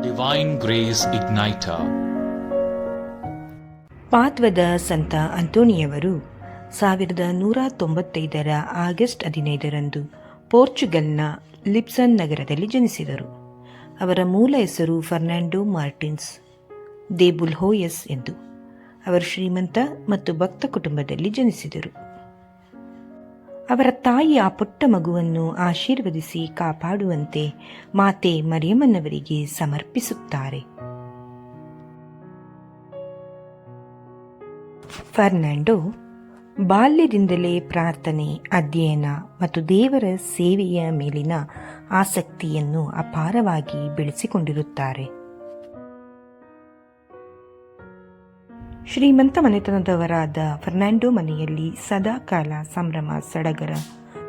Divine Grace Igniter. ಪಾದ್ವದ ಸಂತ ಅಂತೋನಿಯವರು 1195 August 15ರಂದು ಪೋರ್ಚುಗಲ್ನ Lisbon ನಗರದಲ್ಲಿ ಜನಿಸಿದರು. ಅವರ ಮೂಲ ಹೆಸರು ಫರ್ನಾಂಡೋ ಮಾರ್ಟಿನ್ಸ್ ದೆ ಬುಲ್ಹೋಯಸ್ ಎಂದು. ಅವರು ಶ್ರೀಮಂತ ಮತ್ತು ಭಕ್ತ ಕುಟುಂಬದಲ್ಲಿ ಜನಿಸಿದರು. ಅವರ ತಾಯಿ ಆ ಪುಟ್ಟ ಮಗುವನ್ನು ಆಶೀರ್ವದಿಸಿ ಕಾಪಾಡುವಂತೆ ಮಾತೆ ಮರಿಯಮ್ಮನವರಿಗೆ ಸಮರ್ಪಿಸುತ್ತಾರೆ. ಫರ್ನಾಂಡೋ ಬಾಲ್ಯದಿಂದಲೇ ಪ್ರಾರ್ಥನೆ, ಅಧ್ಯಯನ ಮತ್ತು ದೇವರ ಸೇವೆಯ ಮೇಲಿನ ಆಸಕ್ತಿಯನ್ನು ಅಪಾರವಾಗಿ ಬೆಳೆಸಿಕೊಂಡಿರುತ್ತಾರೆ. ಶ್ರೀಮಂತ ಮನೆತನದವರಾದ ಫರ್ನಾಂಡೋ ಮನೆಯಲ್ಲಿ ಸದಾಕಾಲ ಸಂಭ್ರಮ ಸಡಗರ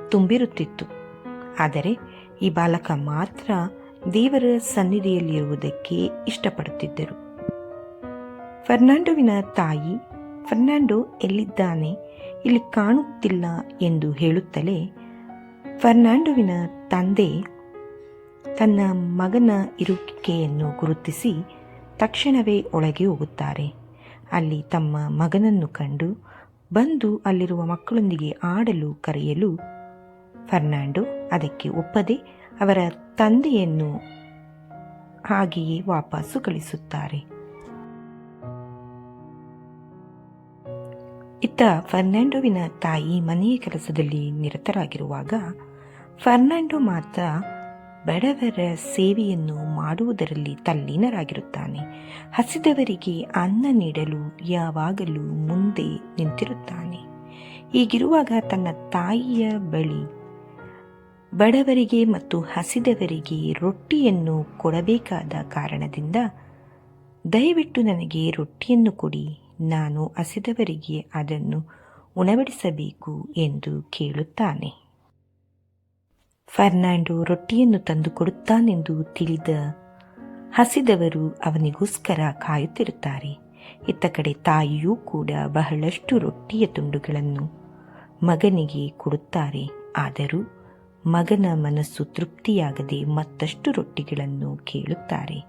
ತುಂಬಿರುತ್ತಿತ್ತು. ಆದರೆ ಈ ಬಾಲಕ ಮಾತ್ರ ದೇವರ ಸನ್ನಿಧಿಯಲ್ಲಿರುವುದಕ್ಕೆ ಇಷ್ಟಪಡುತ್ತಿದ್ದರು. ಫರ್ನಾಂಡೋವಿನ ತಾಯಿ, ಫರ್ನಾಂಡೋ ಎಲ್ಲಿದ್ದಾನೆ, ಇಲ್ಲಿ ಕಾಣುತ್ತಿಲ್ಲ ಎಂದು ಹೇಳುತ್ತಲೇ ಫರ್ನಾಂಡೋವಿನ ತಂದೆ ತನ್ನ ಮಗನ ಇರುವಿಕೆಯನ್ನು ಗುರುತಿಸಿ ತಕ್ಷಣವೇ ಒಳಗೆ ಹೋಗುತ್ತಾರೆ. ಅಲ್ಲಿ ತಮ್ಮ ಮಗನನ್ನು ಕಂಡು ಬಂದು ಅಲ್ಲಿರುವ ಮಕ್ಕಳೊಂದಿಗೆ ಆಡಲು ಕರೆಯಲು ಫರ್ನಾಂಡೋ ಅದಕ್ಕೆ ಒಪ್ಪದೆ ಅವರ ತಂದೆಯನ್ನು ಹಾಗೆಯೇ ವಾಪಸ್ಸು ಕಳಿಸುತ್ತಾರೆ. ಇತ್ತ ಫರ್ನಾಂಡೋವಿನ ತಾಯಿ ಮನೆಯ ಕೆಲಸದಲ್ಲಿ ನಿರತರಾಗಿರುವಾಗ ಫರ್ನಾಂಡೋ ಮಾತ್ರ ಬಡವರ ಸೇವೆಯನ್ನು ಮಾಡುವುದರಲ್ಲಿ ತಲ್ಲೀನರಾಗಿರುತ್ತಾನೆ. ಹಸಿದವರಿಗೆ ಅನ್ನ ನೀಡಲು ಯಾವಾಗಲೂ ಮುಂದೆ ನಿಂತಿರುತ್ತಾನೆ. ಹೀಗಿರುವಾಗ ತನ್ನ ತಾಯಿಯ ಬಳಿ ಬಡವರಿಗೆ ಮತ್ತು ಹಸಿದವರಿಗೆ ರೊಟ್ಟಿಯನ್ನು ಕೊಡಬೇಕಾದ ಕಾರಣದಿಂದ, ದಯವಿಟ್ಟು ನನಗೆ ರೊಟ್ಟಿಯನ್ನು ಕೊಡಿ, ನಾನು ಹಸಿದವರಿಗೆ ಅದನ್ನು ಉಣಬಡಿಸಬೇಕು ಎಂದು ಕೇಳುತ್ತಾನೆ. ಫರ್ನಾಂಡೋ ರೊಟ್ಟಿಯನ್ನು ತಂದು ಕೊಡುತ್ತಾನೆಂದು ತಿಳಿದ ಹಸಿದವರು ಅವನಿಗೋಸ್ಕರ ಕಾಯುತ್ತಿರುತ್ತಾರೆ. ಇತ್ತ ಕಡೆ ತಾಯಿಯೂ ಕೂಡ ಬಹಳಷ್ಟು ರೊಟ್ಟಿಯ ತುಂಡುಗಳನ್ನು ಮಗನಿಗೆ ಕೊಡುತ್ತಾರೆ. ಆದರೂ ಮಗನ ಮನಸ್ಸು ತೃಪ್ತಿಯಾಗದೆ ಮತ್ತಷ್ಟು ರೊಟ್ಟಿಗಳನ್ನು ಕೇಳುತ್ತಾರೆ.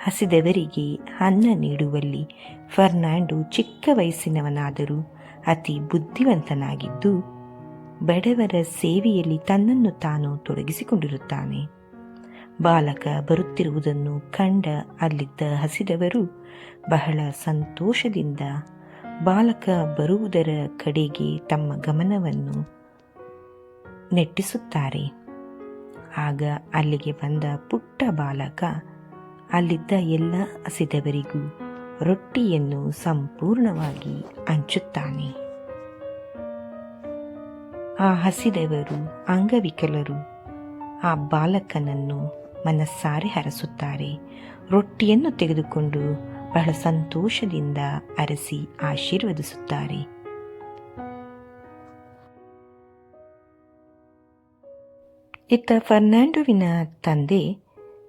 ಹಸಿದವರಿಗೆ ಅನ್ನ ನೀಡುವಲ್ಲಿ ಫರ್ನಾಂಡೋ ಚಿಕ್ಕ ವಯಸ್ಸಿನವನಾದರೂ ಅತಿ ಬುದ್ಧಿವಂತನಾಗಿದ್ದು ಬಡವರ ಸೇವೆಯಲ್ಲಿ ತನ್ನನ್ನು ತಾನು ತೊಡಗಿಸಿಕೊಂಡಿರುತ್ತಾನೆ. ಬಾಲಕ ಬರುತ್ತಿರುವುದನ್ನು ಕಂಡ ಅಲ್ಲಿದ್ದ ಹಸಿದವರು ಬಹಳ ಸಂತೋಷದಿಂದ ಬಾಲಕ ಬರುವುದರ ಕಡೆಗೆ ತಮ್ಮ ಗಮನವನ್ನು ನೆಟ್ಟಿಸುತ್ತಾರೆ. ಆಗ ಅಲ್ಲಿಗೆ ಬಂದ ಪುಟ್ಟ ಬಾಲಕ ಅಲ್ಲಿದ್ದ ಎಲ್ಲ ಹಸಿದವರಿಗೂ ರೊಟ್ಟಿಯನ್ನು ಸಂಪೂರ್ಣವಾಗಿ ಹಂಚುತ್ತಾನೆ. ಆ ಹಸಿದವರು, ಅಂಗವಿಕಲರು ಆ ಬಾಲಕನನ್ನು ಮನಸ್ಸಾರೆ ಹರಸುತ್ತಾರೆ. ರೊಟ್ಟಿಯನ್ನು ತೆಗೆದುಕೊಂಡು ಬಹಳ ಸಂತೋಷದಿಂದ ಅರಸಿ ಆಶೀರ್ವದಿಸುತ್ತಾರೆ. ಇತ್ತ ಫರ್ನಾಂಡೋವಿನ ತಂದೆ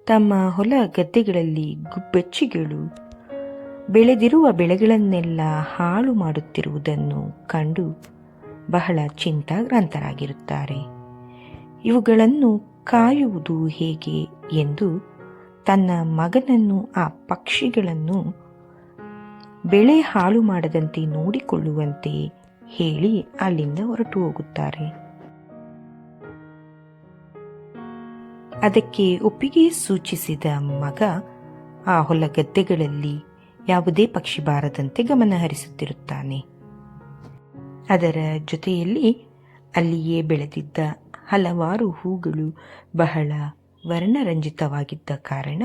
ತಮ್ಮ ಹೊಲ ಗದ್ದೆಗಳಲ್ಲಿ ಗುಬ್ಬಚ್ಚಿಗಳು ಬೆಳೆದಿರುವ ಬೆಳೆಗಳನ್ನೆಲ್ಲ ಹಾಳು ಮಾಡುತ್ತಿರುವುದನ್ನು ಕಂಡು ಬಹಳ ಚಿಂತಾಕ್ರಾಂತರಾಗಿರುತ್ತಾರೆ. ಇವುಗಳನ್ನು ಕಾಯುವುದು ಹೇಗೆ ಎಂದು ತನ್ನ ಮಗನನ್ನು ಆ ಪಕ್ಷಿಗಳನ್ನು ಬೆಳೆ ಹಾಳು ಮಾಡದಂತೆ ನೋಡಿಕೊಳ್ಳುವಂತೆ ಹೇಳಿ ಅಲ್ಲಿಂದ ಹೊರಟು ಹೋಗುತ್ತಾರೆ. ಅದಕ್ಕೆ ಒಪ್ಪಿಗೆ ಸೂಚಿಸಿದ ಮಗ ಆ ಹೊಲ ಗದ್ದೆಗಳಲ್ಲಿ ಯಾವುದೇ ಪಕ್ಷಿ ಬಾರದಂತೆ ಗಮನ ಹರಿಸುತ್ತಿರುತ್ತಾನೆ. ಅದರ ಜೊತೆಯಲ್ಲಿ ಅಲ್ಲಿಯೇ ಬೆಳೆದಿದ್ದ ಹಲವಾರು ಹೂಗಳು ಬಹಳ ವರ್ಣರಂಜಿತವಾಗಿದ್ದ ಕಾರಣ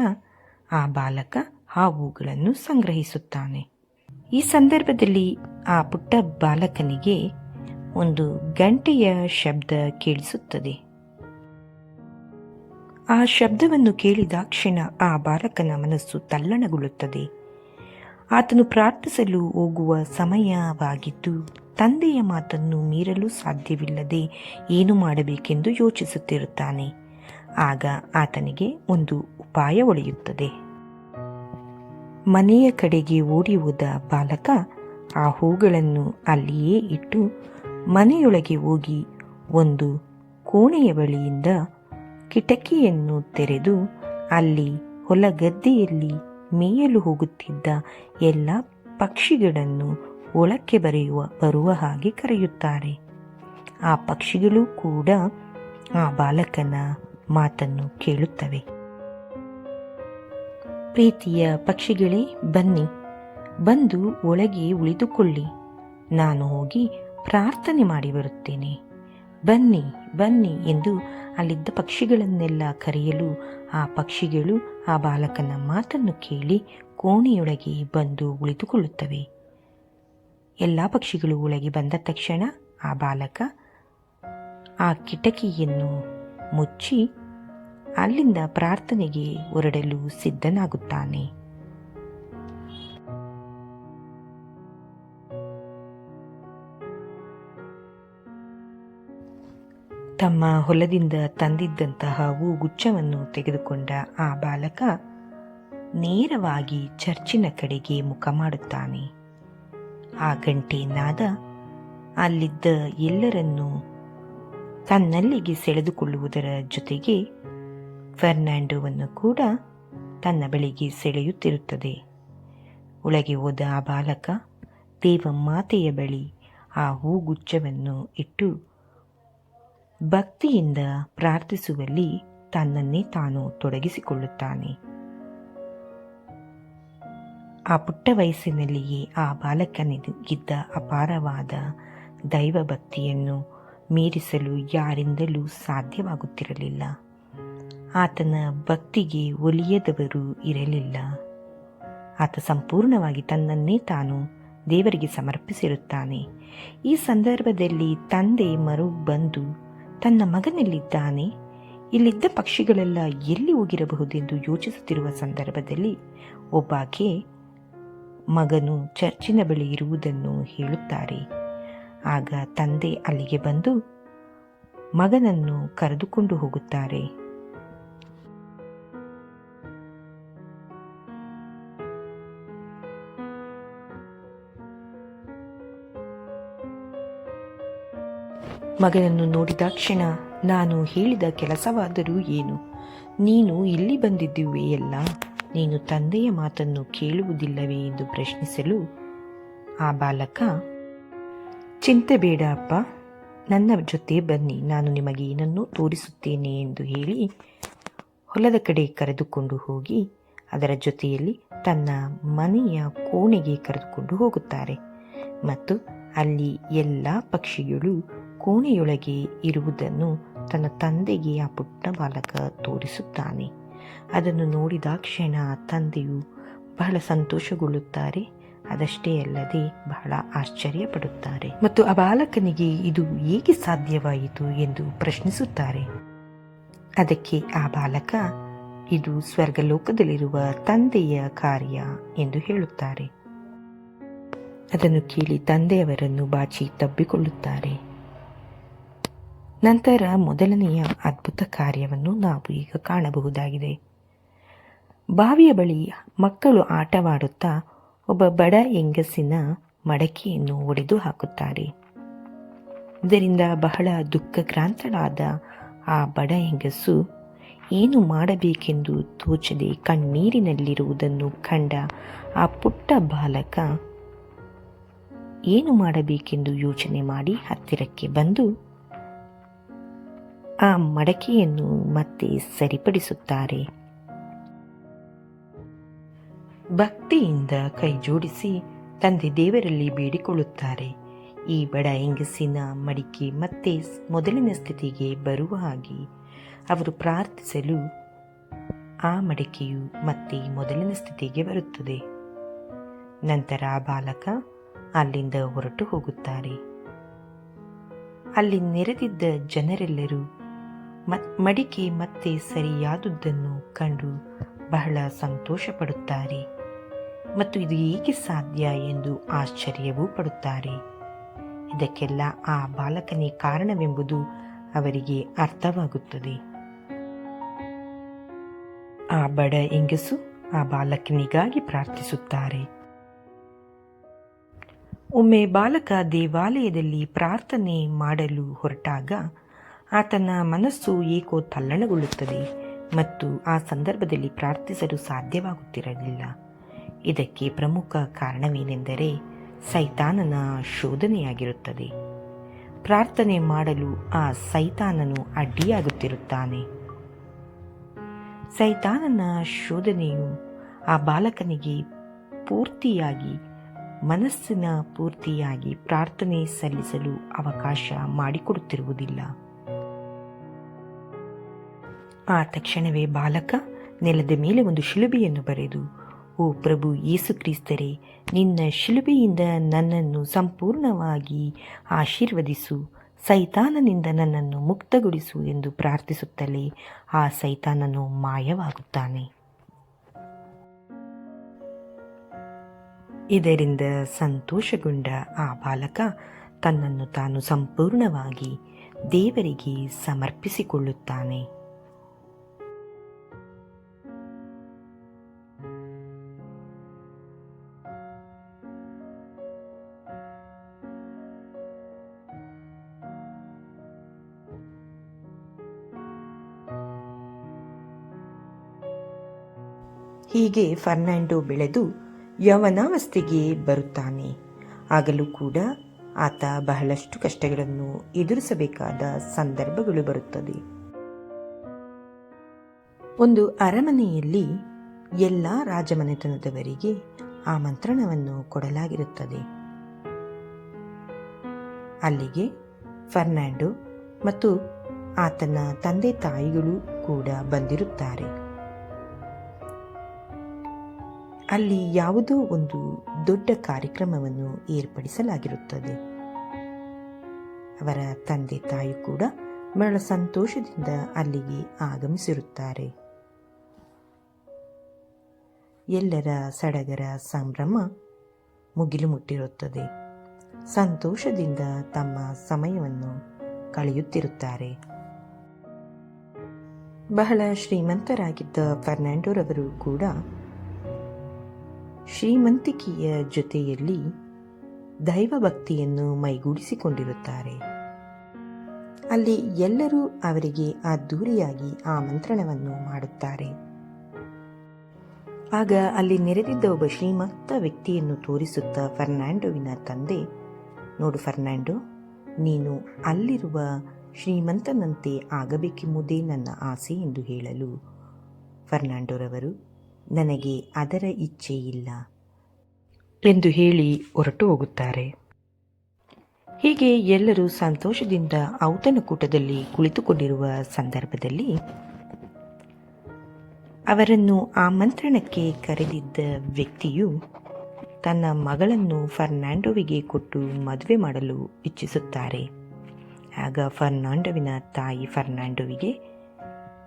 ಆ ಬಾಲಕ ಆ ಹೂಗಳನ್ನು ಸಂಗ್ರಹಿಸುತ್ತಾನೆ. ಈ ಸಂದರ್ಭದಲ್ಲಿ ಆ ಪುಟ್ಟ ಬಾಲಕನಿಗೆ ಒಂದು ಗಂಟೆಯ ಶಬ್ದ ಕೇಳಿಸುತ್ತದೆ. ಆ ಶಬ್ದವನ್ನು ಕೇಳಿದಾಕ್ಷಣ ಆ ಬಾಲಕನ ಮನಸ್ಸು ತಲ್ಲಣಗೊಳ್ಳುತ್ತದೆ. ಆತನು ಪ್ರಾರ್ಥಿಸಲು ಹೋಗುವ ಸಮಯವಾಗಿದ್ದು ತಂದೆಯ ಮಾತನ್ನು ಮೀರಲು ಸಾಧ್ಯವಿಲ್ಲದೆ ಏನು ಮಾಡಬೇಕೆಂದು ಯೋಚಿಸುತ್ತಿರುತ್ತಾನೆ. ಆಗ ಆತನಿಗೆ ಒಂದು ಉಪಾಯ ಒಳೆಯುತ್ತದೆ. ಮನೆಯ ಕಡೆಗೆ ಓಡಿ ಹೋದ ಬಾಲಕ ಆ ಹೂಗಳನ್ನು ಅಲ್ಲಿಯೇ ಇಟ್ಟು ಮನೆಯೊಳಗೆ ಹೋಗಿ ಒಂದು ಕೋಣೆಯ ಬಳಿಯಿಂದ ಕಿಟಕಿಯನ್ನು ತೆರೆದು ಅಲ್ಲಿ ಹೊಲಗದ್ದೆಯಲ್ಲಿ ಮೇಯಲು ಹೋಗುತ್ತಿದ್ದ ಎಲ್ಲ ಪಕ್ಷಿಗಳನ್ನು ಒಳಕ್ಕೆ ಬರುವ ಹಾಗೆ ಕರೆಯುತ್ತಾರೆ. ಆ ಪಕ್ಷಿಗಳು ಕೂಡ ಆ ಬಾಲಕನ ಮಾತನ್ನು ಕೇಳುತ್ತವೆ. ಪ್ರೀತಿಯ ಪಕ್ಷಿಗಳೇ, ಬನ್ನಿ, ಬಂದು ಒಳಗೆ ಉಳಿದುಕೊಳ್ಳಿ. ನಾನು ಹೋಗಿ ಪ್ರಾರ್ಥನೆ ಮಾಡಿ ಬರುತ್ತೇನೆ. ಬನ್ನಿ ಬನ್ನಿ ಎಂದು ಅಲ್ಲಿದ್ದ ಪಕ್ಷಿಗಳನ್ನೆಲ್ಲ ಕರೆಯಲು ಆ ಪಕ್ಷಿಗಳು ಆ ಬಾಲಕನ ಮಾತನ್ನು ಕೇಳಿ ಕೋಣೆಯೊಳಗೆ ಬಂದು ಉಳಿದುಕೊಳ್ಳುತ್ತವೆ. ಎಲ್ಲ ಪಕ್ಷಿಗಳು ಒಳಗೆ ಬಂದ ತಕ್ಷಣ ಆ ಬಾಲಕ ಆ ಕಿಟಕಿಯನ್ನು ಮುಚ್ಚಿ ಅಲ್ಲಿಂದ ಪ್ರಾರ್ಥನೆಗೆ ಹೊರಡಲು ಸಿದ್ಧನಾಗುತ್ತಾನೆ. ತಮ್ಮ ಹೊಲದಿಂದ ತಂದಿದ್ದಂತಹ ಹೂಗುಚ್ಛವನ್ನು ತೆಗೆದುಕೊಂಡ ಆ ಬಾಲಕ ನೇರವಾಗಿ ಚರ್ಚಿನ ಕಡೆಗೆ ಮುಖ ಮಾಡುತ್ತಾನೆ. ಆ ಗಂಟೆ ನಾದ ಅಲ್ಲಿದ್ದ ಎಲ್ಲರನ್ನೂ ತನ್ನಲ್ಲಿಗೆ ಸೆಳೆದುಕೊಳ್ಳುವುದರ ಜೊತೆಗೆ ಫರ್ನಾಂಡೋವನ್ನು ಕೂಡ ತನ್ನ ಬಳಿಗೆ ಸೆಳೆಯುತ್ತಿರುತ್ತದೆ. ಒಳಗೆ ಹೋದ ಆ ಬಾಲಕ ದೇವಮಾತೆಯ ಬಳಿ ಆ ಹೂಗುಚ್ಛವನ್ನು ಇಟ್ಟು ಭಕ್ತಿಯಿಂದ ಪ್ರಾರ್ಥಿಸುವಲ್ಲಿ ತನ್ನನ್ನೇ ತಾನು ತೊಡಗಿಸಿಕೊಳ್ಳುತ್ತಾನೆ. ಆ ಪುಟ್ಟ ವಯಸ್ಸಿನಲ್ಲಿಯೇ ಆ ಬಾಲಕನಿಗಿದ್ದ ಅಪಾರವಾದ ದೈವ ಭಕ್ತಿಯನ್ನು ಮೀರಿಸಲು ಯಾರಿಂದಲೂ ಸಾಧ್ಯವಾಗುತ್ತಿರಲಿಲ್ಲ. ಆತನ ಭಕ್ತಿಗೆ ಒಲಿಯದವರು ಇರಲಿಲ್ಲ. ಆತ ಸಂಪೂರ್ಣವಾಗಿ ತನ್ನನ್ನೇ ತಾನು ದೇವರಿಗೆ ಸಮರ್ಪಿಸಿರುತ್ತಾನೆ. ಈ ಸಂದರ್ಭದಲ್ಲಿ ತಂದೆ ಮರು ಬಂದು ತನ್ನ ಮಗನಲ್ಲಿದ್ದಾನೆ, ಇಲ್ಲಿದ್ದ ಪಕ್ಷಿಗಳೆಲ್ಲ ಎಲ್ಲಿ ಹೋಗಿರಬಹುದೆಂದು ಯೋಚಿಸುತ್ತಿರುವ ಸಂದರ್ಭದಲ್ಲಿ ಒಬ್ಬಾಕೆ ಮಗನು ಚರ್ಚಿನ ಬಳಿ ಇರುವುದನ್ನು ಹೇಳುತ್ತಾರೆ. ಆಗ ತಂದೆ ಅಲ್ಲಿಗೆ ಬಂದು ಮಗನನ್ನು ಕರೆದುಕೊಂಡು ಹೋಗುತ್ತಾರೆ. ಮಗನನ್ನು ನೋಡಿದ ಕ್ಷಣ, ನಾನು ಹೇಳಿದ ಕೆಲಸವಾದರೂ ಏನು? ನೀನು ಇಲ್ಲಿ ಬಂದಿದ್ದುವೆಯಲ್ಲ, ನೀನು ತಂದೆಯ ಮಾತನ್ನು ಕೇಳುವುದಿಲ್ಲವೇ ಎಂದು ಪ್ರಶ್ನಿಸಲು ಆ ಬಾಲಕ, ಚಿಂತೆ ಬೇಡ ಅಪ್ಪ, ನನ್ನ ಜೊತೆ ಬನ್ನಿ, ನಾನು ನಿಮಗೆ ಏನನ್ನೂ ತೋರಿಸುತ್ತೇನೆ ಎಂದು ಹೇಳಿ ಹೊಲದ ಕಡೆ ಕರೆದುಕೊಂಡು ಹೋಗಿ ಅದರ ಜೊತೆಯಲ್ಲಿ ತನ್ನ ಮನೆಯ ಕೋಣೆಗೆ ಕರೆದುಕೊಂಡು ಹೋಗುತ್ತಾರೆ. ಮತ್ತು ಅಲ್ಲಿ ಎಲ್ಲ ಪಕ್ಷಿಗಳು ಕೋಣೆಯೊಳಗೆ ಇರುವುದನ್ನು ತನ್ನ ತಂದೆಗೆ ಆ ಪುಟ್ಟ ಬಾಲಕ ತೋರಿಸುತ್ತಾನೆ. ಅದನ್ನು ನೋಡಿದ ಕ್ಷಣ ತಂದೆಯು ಬಹಳ ಸಂತೋಷಗೊಳ್ಳುತ್ತಾರೆ. ಅದಷ್ಟೇ ಅಲ್ಲದೆ ಬಹಳ ಆಶ್ಚರ್ಯ ಪಡುತ್ತಾರೆ ಮತ್ತು ಆ ಬಾಲಕನಿಗೆ ಇದು ಹೇಗೆ ಸಾಧ್ಯವಾಯಿತು ಎಂದು ಪ್ರಶ್ನಿಸುತ್ತಾರೆ. ಅದಕ್ಕೆ ಆ ಬಾಲಕ, ಇದು ಸ್ವರ್ಗಲೋಕದಲ್ಲಿರುವ ತಂದೆಯ ಕಾರ್ಯ ಎಂದು ಹೇಳುತ್ತಾರೆ. ಅದನ್ನು ಕೇಳಿ ತಂದೆಯವರನ್ನು ಬಾಚಿ ತಬ್ಬಿಕೊಳ್ಳುತ್ತಾರೆ. ನಂತರ ಮೊದಲನೆಯ ಅದ್ಭುತ ಕಾರ್ಯವನ್ನು ನಾವು ಈಗ ಕಾಣಬಹುದಾಗಿದೆ. ಬಾವಿಯ ಬಳಿ ಮಕ್ಕಳು ಆಟವಾಡುತ್ತಾ ಒಬ್ಬ ಬಡ ಹೆಂಗಸಿನ ಮಡಕೆಯನ್ನು ಒಡೆದು ಹಾಕುತ್ತಾರೆ. ಇದರಿಂದ ಬಹಳ ದುಃಖಕ್ರಾಂತಳಾದ ಆ ಬಡ ಹೆಂಗಸು ಏನು ಮಾಡಬೇಕೆಂದು ತೋಚದೆ ಕಣ್ಣೀರಿನಲ್ಲಿರುವುದನ್ನು ಕಂಡ ಆ ಪುಟ್ಟ ಬಾಲಕ ಏನು ಮಾಡಬೇಕೆಂದು ಯೋಚನೆ ಮಾಡಿ ಹತ್ತಿರಕ್ಕೆ ಬಂದು ಆ ಮಡಕೆಯನ್ನು ಮತ್ತೆ ಸರಿಪಡಿಸುತ್ತಾರೆ. ಭಕ್ತಿಯಿಂದ ಕೈ ಜೋಡಿಸಿ ತಂದೆ ದೇವರಲ್ಲಿ ಬೇಡಿಕೊಳ್ಳುತ್ತಾರೆ. ಈ ಬಡ ಹೆಂಗಸಿನ ಮಡಿಕೆ ಮತ್ತೆ ಮೊದಲಿನ ಸ್ಥಿತಿಗೆ ಬರುವ ಹಾಗೆ ಅವರು ಪ್ರಾರ್ಥಿಸಲು ಆ ಮಡಿಕೆಯು ಮತ್ತೆ ಮೊದಲಿನ ಸ್ಥಿತಿಗೆ ಬರುತ್ತದೆ. ನಂತರ ಆ ಬಾಲಕ ಅಲ್ಲಿಂದ ಹೊರಟು ಹೋಗುತ್ತಾರೆ. ಅಲ್ಲಿ ನೆರೆದಿದ್ದ ಜನರೆಲ್ಲರೂ ಮಡಿಕೆ ಮತ್ತೆ ಸರಿಯಾದುದನ್ನು ಕಂಡು ಬಹಳ ಸಂತೋಷ ಪಡುತ್ತಾರೆ ಮತ್ತು ಇದು ಹೇಗೆ ಸಾಧ್ಯ ಎಂದು ಆಶ್ಚರ್ಯವೂ ಪಡುತ್ತಾರೆ. ಇದಕ್ಕೆಲ್ಲ ಆ ಬಾಲಕನೇ ಕಾರಣವೆಂಬುದು ಅವರಿಗೆ ಅರ್ಥವಾಗುತ್ತದೆ. ಆ ಬಡ ಹೆಂಗಸು ಆ ಬಾಲಕನಿಗಾಗಿ ಪ್ರಾರ್ಥಿಸುತ್ತಾರೆ. ಒಮ್ಮೆ ಬಾಲಕ ದೇವಾಲಯದಲ್ಲಿ ಪ್ರಾರ್ಥನೆ ಮಾಡಲು ಹೊರಟಾಗ ಆತನ ಮನಸ್ಸು ಏಕೋ ತಲ್ಲಣಗೊಳ್ಳುತ್ತದೆ ಮತ್ತು ಆ ಸಂದರ್ಭದಲ್ಲಿ ಪ್ರಾರ್ಥಿಸಲು ಸಾಧ್ಯವಾಗುತ್ತಿರಲಿಲ್ಲ. ಇದಕ್ಕೆ ಪ್ರಮುಖ ಕಾರಣವೇನೆಂದರೆ ಸೈತಾನನ ಶೋಧನೆಯಾಗಿರುತ್ತದೆ. ಪ್ರಾರ್ಥನೆ ಮಾಡಲು ಆ ಸೈತಾನನು ಅಡ್ಡಿಯಾಗುತ್ತಿರುತ್ತಾನೆ. ಸೈತಾನನ ಶೋಧನೆಯು ಆ ಬಾಲಕನಿಗೆ ಮನಸ್ಸಿನ ಪೂರ್ತಿಯಾಗಿ ಪ್ರಾರ್ಥನೆ ಸಲ್ಲಿಸಲು ಅವಕಾಶ ಮಾಡಿಕೊಡುತ್ತಿರುವುದಿಲ್ಲ. ಆ ತಕ್ಷಣವೇ ಬಾಲಕ ನೆಲದ ಮೇಲೆ ಒಂದು ಶಿಲುಬೆಯನ್ನು ಬರೆದು, ಓ ಪ್ರಭು ಯೇಸು ಕ್ರಿಸ್ತರೇ, ನಿನ್ನ ಶಿಲುಬೆಯಿಂದ ನನ್ನನ್ನು ಸಂಪೂರ್ಣವಾಗಿ ಆಶೀರ್ವದಿಸು, ಸೈತಾನನಿಂದ ನನ್ನನ್ನು ಮುಕ್ತಗೊಳಿಸು ಎಂದು ಪ್ರಾರ್ಥಿಸುತ್ತಲೇ ಆ ಸೈತಾನನು ಮಾಯವಾಗುತ್ತಾನೆ. ಇದರಿಂದ ಸಂತೋಷಗೊಂಡ ಆ ಬಾಲಕ ತನ್ನನ್ನು ತಾನು ಸಂಪೂರ್ಣವಾಗಿ ದೇವರಿಗೆ ಸಮರ್ಪಿಸಿಕೊಳ್ಳುತ್ತಾನೆ. ಹೀಗೆ ಫರ್ನಾಂಡೋ ಬೆಳೆದು ಯೌವನಾವಸ್ಥೆಗೆ ಬರುತ್ತಾನೆ. ಆಗಲೂ ಕೂಡ ಆತ ಬಹಳಷ್ಟು ಕಷ್ಟಗಳನ್ನು ಎದುರಿಸಬೇಕಾದ ಸಂದರ್ಭಗಳು ಬರುತ್ತದೆ. ಒಂದು ಅರಮನೆಯಲ್ಲಿ ಎಲ್ಲ ರಾಜಮನೆತನದವರಿಗೆ ಆಮಂತ್ರಣವನ್ನು ಕೊಡಲಾಗಿರುತ್ತದೆ. ಅಲ್ಲಿಗೆ ಫರ್ನಾಂಡೋ ಮತ್ತು ಆತನ ತಂದೆ ತಾಯಿಗಳು ಕೂಡ ಬಂದಿರುತ್ತಾರೆ. ಅಲ್ಲಿ ಯಾವುದೋ ಒಂದು ದೊಡ್ಡ ಕಾರ್ಯಕ್ರಮವನ್ನು ಏರ್ಪಡಿಸಲಾಗಿರುತ್ತದೆ. ಅವರ ತಂದೆ ತಾಯಿ ಕೂಡ ಬಹಳ ಸಂತೋಷದಿಂದ ಅಲ್ಲಿಗೆ ಆಗಮಿಸಿರುತ್ತಾರೆ. ಎಲ್ಲರ ಸಡಗರ ಸಂಭ್ರಮ ಮುಗಿಲು ಮುಟ್ಟಿರುತ್ತದೆ. ಸಂತೋಷದಿಂದ ತಮ್ಮ ಸಮಯವನ್ನು ಕಳೆಯುತ್ತಿರುತ್ತಾರೆ. ಬಹಳ ಶ್ರೀಮಂತರಾಗಿದ್ದ ಫರ್ನಾಂಡೋರವರು ಕೂಡ ಶ್ರೀಮಂತಿಕೆಯ ಜೊತೆಯಲ್ಲಿ ದೈವಭಕ್ತಿಯನ್ನು ಮೈಗೂಡಿಸಿಕೊಂಡಿರುತ್ತಾರೆ. ಅಲ್ಲಿ ಎಲ್ಲರೂ ಅವರಿಗೆ ಅದ್ದೂರಿಯಾಗಿ ಆಮಂತ್ರಣವನ್ನು ಮಾಡುತ್ತಾರೆ. ಆಗ ಅಲ್ಲಿ ನೆರೆದಿದ್ದ ಒಬ್ಬ ಶ್ರೀಮಂತ ವ್ಯಕ್ತಿಯನ್ನು ತೋರಿಸುತ್ತಾ ಫರ್ನಾಂಡೋವಿನ ತಂದೆ, ನೋಡು ಫರ್ನಾಂಡೋ, ನೀನು ಅಲ್ಲಿರುವ ಶ್ರೀಮಂತನಂತೆ ಆಗಬೇಕೆಂಬುದೇ ನನ್ನ ಆಸೆ ಎಂದು ಹೇಳಲು ಫರ್ನಾಂಡೋರವರು, ನನಗೆ ಅದರ ಇಚ್ಛೆ ಇಲ್ಲ ಎಂದು ಹೇಳಿ ಹೊರಟು ಹೋಗುತ್ತಾರೆ. ಹೀಗೆ ಎಲ್ಲರೂ ಸಂತೋಷದಿಂದ ಔತಣಕೂಟದಲ್ಲಿ ಕುಳಿತುಕೊಂಡಿರುವ ಸಂದರ್ಭದಲ್ಲಿ ಅವರನ್ನು ಆಮಂತ್ರಣಕ್ಕೆ ಕರೆದಿದ್ದ ವ್ಯಕ್ತಿಯು ತನ್ನ ಮಗಳನ್ನು ಫರ್ನಾಂಡೋವಿಗೆ ಕೊಟ್ಟು ಮದುವೆ ಮಾಡಲು ಇಚ್ಛಿಸುತ್ತಾರೆ. ಆಗ ಫರ್ನಾಂಡೋವಿನ ತಾಯಿ ಫರ್ನಾಂಡೋವಿಗೆ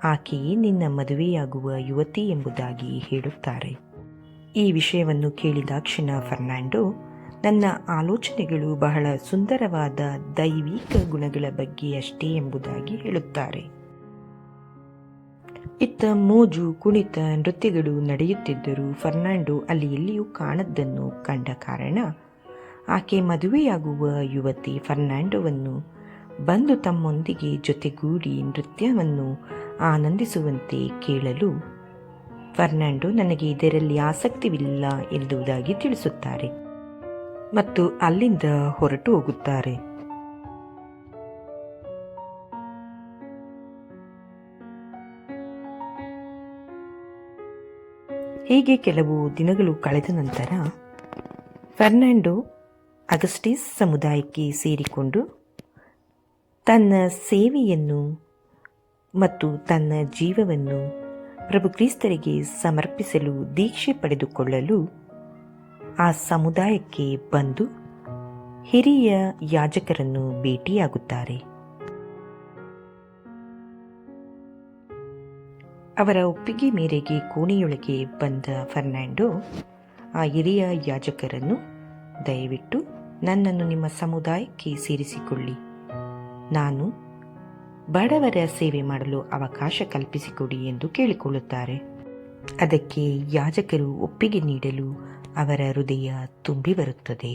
ಆಕೆಯೇ ನಿನ್ನ ಮದುವೆಯಾಗುವ ಯುವತಿ ಎಂಬುದಾಗಿ ಹೇಳುತ್ತಾರೆ. ಈ ವಿಷಯವನ್ನು ಕೇಳಿದಾಕ್ಷಣ ಫರ್ನಾಂಡೋ, ನನ್ನ ಆಲೋಚನೆಗಳು ಬಹಳ ಸುಂದರವಾದ ದೈವಿಕ ಗುಣಗಳ ಬಗ್ಗೆ ಅಷ್ಟೇ ಎಂಬುದಾಗಿ ಹೇಳುತ್ತಾರೆ. ಇತ್ತ ಮೋಜು, ಕುಣಿತ, ನೃತ್ಯಗಳು ನಡೆಯುತ್ತಿದ್ದರೂ ಫರ್ನಾಂಡೋ ಅಲ್ಲಿ ಎಲ್ಲಿಯೂ ಕಾಣದ್ದನ್ನು ಕಂಡ ಕಾರಣ ಆಕೆ ಮದುವೆಯಾಗುವ ಯುವತಿ ಫರ್ನಾಂಡೋವನ್ನು ಬಂದು ತಮ್ಮೊಂದಿಗೆ ಜೊತೆಗೂಡಿ ನೃತ್ಯವನ್ನು ಆನಂದಿಸುವಂತೆ ಕೇಳಲು ಫರ್ನಾಂಡೋ ನನಗೆ ಇದರಲ್ಲಿ ಆಸಕ್ತಿವಿಲ್ಲ ಎಂಬುದಾಗಿ ತಿಳಿಸುತ್ತಾರೆ ಮತ್ತು ಅಲ್ಲಿಂದ ಹೊರಟು ಹೋಗುತ್ತಾರೆ. ಹೀಗೆ ಕೆಲವು ದಿನಗಳು ಕಳೆದ ನಂತರ ಫರ್ನಾಂಡೋ ಅಗಸ್ಟೀಸ್ ಸಮುದಾಯಕ್ಕೆ ಸೇರಿಕೊಂಡು ತನ್ನ ಸೇವೆಯನ್ನು ಮತ್ತು ತನ್ನ ಜೀವವನ್ನು ಪ್ರಭು ಕ್ರಿಸ್ತರಿಗೆ ಸಮರ್ಪಿಸಲು ದೀಕ್ಷೆ ಪಡೆದುಕೊಳ್ಳಲು ಆ ಸಮುದಾಯಕ್ಕೆ ಬಂದು ಹಿರಿಯ ಯಾಜಕರನ್ನು ಭೇಟಿಯಾಗುತ್ತಾರೆ. ಅವರ ಒಪ್ಪಿಗೆ ಮೇರೆಗೆ ಕೋಣೆಯೊಳಗೆ ಬಂದ ಫರ್ನಾಂಡೋ ಆ ಹಿರಿಯ ಯಾಜಕರನ್ನು, ದಯವಿಟ್ಟು ನನ್ನನ್ನು ನಿಮ್ಮ ಸಮುದಾಯಕ್ಕೆ ಸೇರಿಸಿಕೊಳ್ಳಿ, ನಾನು ಬಡವರ ಸೇವೆ ಮಾಡಲು ಅವಕಾಶ ಕಲ್ಪಿಸಿಕೊಡಿ ಎಂದು ಕೇಳಿಕೊಳ್ಳುತ್ತಾರೆ. ಅದಕ್ಕೆ ಯಾಜಕರು ಒಪ್ಪಿಗೆ ನೀಡಲು ಅವರ ಹೃದಯ ತುಂಬಿ ಬರುತ್ತದೆ.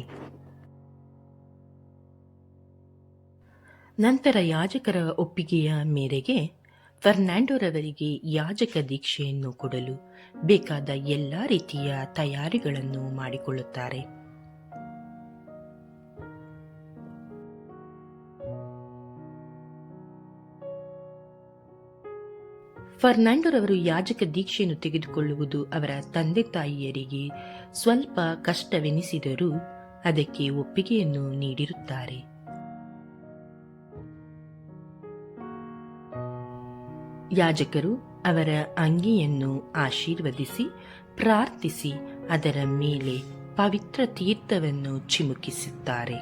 ನಂತರ ಯಾಜಕರ ಒಪ್ಪಿಗೆಯ ಮೇರೆಗೆ ಫರ್ನಾಂಡೋರವರಿಗೆ ಯಾಜಕ ದೀಕ್ಷೆಯನ್ನು ಕೊಡಲು ಬೇಕಾದ ಎಲ್ಲ ರೀತಿಯ ತಯಾರಿಗಳನ್ನು ಮಾಡಿಕೊಳ್ಳುತ್ತಾರೆ. ಫರ್ನಾಂಡೋರವರು ಯಾಜಕ ದೀಕ್ಷೆಯನ್ನು ತೆಗೆದುಕೊಳ್ಳುವುದು ಅವರ ತಂದೆ ತಾಯಿಯರಿಗೆ ಸ್ವಲ್ಪ ಕಷ್ಟವೆನಿಸಿದರೂ ಅದಕ್ಕೆ ಒಪ್ಪಿಗೆಯನ್ನು ನೀಡಿರುತ್ತಾರೆ. ಯಾಜಕರು ಅವರ ಅಂಗಿಯನ್ನು ಆಶೀರ್ವದಿಸಿ ಪ್ರಾರ್ಥಿಸಿ ಅದರ ಮೇಲೆ ಪವಿತ್ರ ತೀರ್ಥವನ್ನು ಚಿಮುಕಿಸುತ್ತಾರೆ.